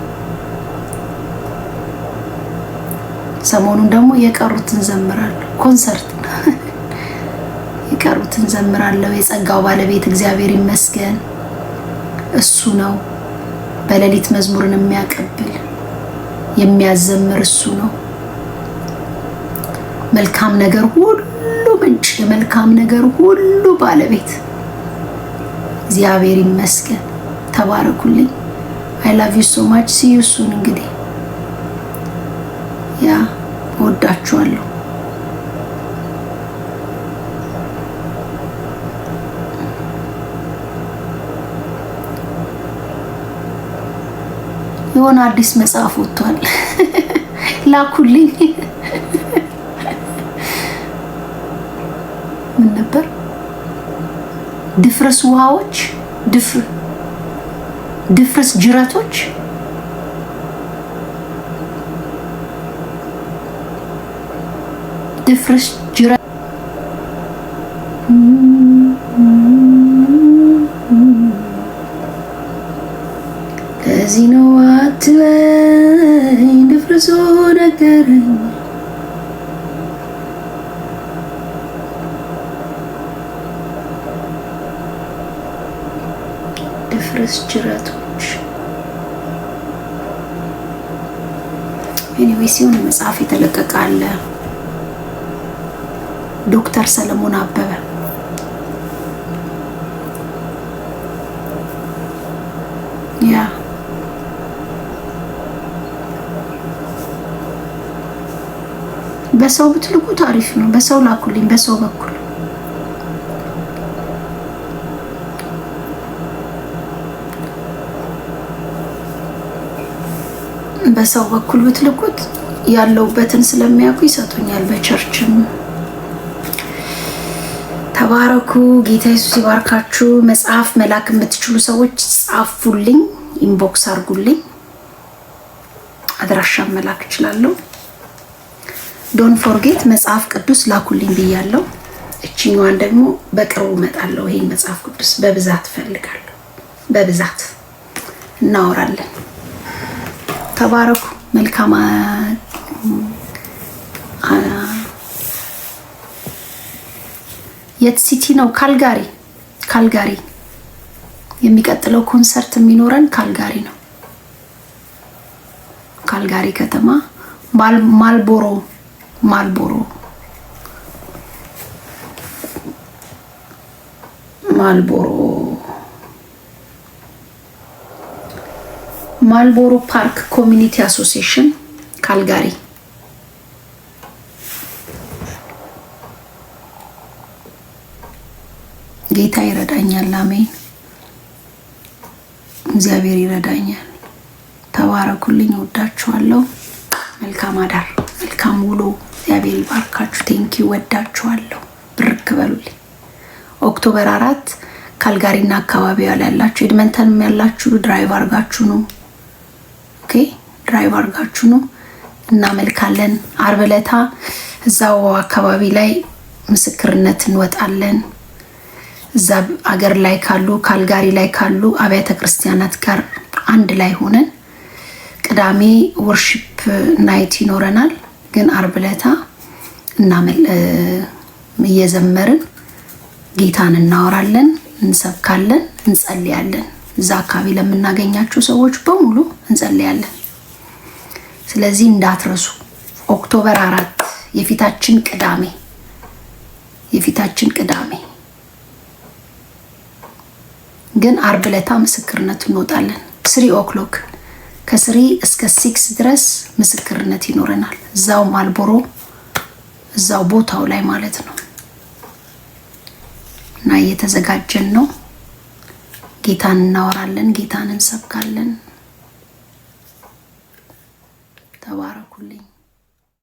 A: ሰሞኑን ደግሞ የቀሩትን ዘምራለሁ። ኮንሰርት የቀሩትን ዘምራለሁ። የጸጋው ባለቤት እግዚአብሔር ይመስገን እሱ ነው። በሌሊት መዝሙርን የሚያቀብል የሚያዘምር እሱ ነው። መልካም ነገር ሁሉ ምንጭ፣ የመልካም ነገር ሁሉ ባለቤት እግዚአብሔር ይመስገን። ተባረኩልኝ። አይ ላቭ ዩ ሶ ማች ሲ ዩ ሱን። እንግዲህ ያ ወዳችኋለሁ። የሆነ አዲስ መጽሐፍ ወጥቷል ላኩልኝ። ምን ነበር? ድፍርስ ውሃዎች፣ ድፍርስ ጅረቶች፣ ድፍርስ ጅረት ለዚህ ነው አትበኝ ድፍርሱ ነገረኝ ድፍርስ ጅረቶች። ኤኒዌይ ሲሆን መጽሐፍ የተለቀቀ አለ። ዶክተር ሰለሞን አበበ ያ በሰው ብትልኩ ታሪፍ ነው። በሰው ላኩልኝ። በሰው በኩል ብትልኩት ያለውበትን ስለሚያውቁ ይሰጡኛል። በቸርችም ተባረኩ። ጌታ ኢየሱስ ይባርካችሁ። መጽሐፍ መላክ የምትችሉ ሰዎች ጻፉልኝ፣ ኢንቦክስ አድርጉልኝ። አድራሻ መላክ እችላለሁ። ዶን ፎርጌት መጽሐፍ ቅዱስ ላኩልኝ ብያለሁ። እቺኛዋን ደግሞ በቅርቡ እመጣለሁ። ይሄን መጽሐፍ ቅዱስ በብዛት ፈልጋለሁ። በብዛት እናወራለን። ተባረኩ። መልካም የት ሲቲ ነው? ካልጋሪ የሚቀጥለው ኮንሰርት የሚኖረን ካልጋሪ ነው። ካልጋሪ ከተማ ማልቦሮ ፓርክ ኮሚኒቲ አሶሲዬሽን ካልጋሪ። ጌታ ይረዳኛል። አሜን። እግዚአብሔር ይረዳኛል። ተባረኩልኝ። ወዳችኋለሁ። መልካም አዳር፣ መልካም ውሎ። እግዚአብሔር ይባርካችሁ። ቴንኪው። ወዳችኋለሁ። ብርክ በሉልኝ። ኦክቶበር 4 ካልጋሪና አካባቢዋ ላይ ያላችሁ ኤድመንተንም ያላችሁ ድራይቭ አርጋችሁ ነው። ኦኬ፣ ድራይቭ አርጋችሁ ነው። እናመልካለን። ዓርብ ዕለት እዛው አካባቢ ላይ ምስክርነት እንወጣለን። እዛ አገር ላይ ካሉ ካልጋሪ ላይ ካሉ አብያተ ክርስቲያናት ጋር አንድ ላይ ሆነን ቅዳሜ ወርሺፕ ናይት ይኖረናል። ግን ዓርብ ዕለት እየዘመርን ጌታን እናወራለን፣ እንሰብካለን፣ እንጸልያለን። እዛ አካባቢ ለምናገኛችሁ ሰዎች በሙሉ እንጸልያለን። ስለዚህ እንዳትረሱ። ኦክቶበር 4 የፊታችን ቅዳሜ ግን አርብ ዕለት ምስክርነት እንወጣለን። 3 o'clock ከ3 እስከ 6 ድረስ ምስክርነት ይኖረናል። እዛው ማልቦሮ እዛው ቦታው ላይ ማለት ነው። እና እየተዘጋጀን ነው። ጌታን እናወራለን፣ ጌታን እንሰብካለን።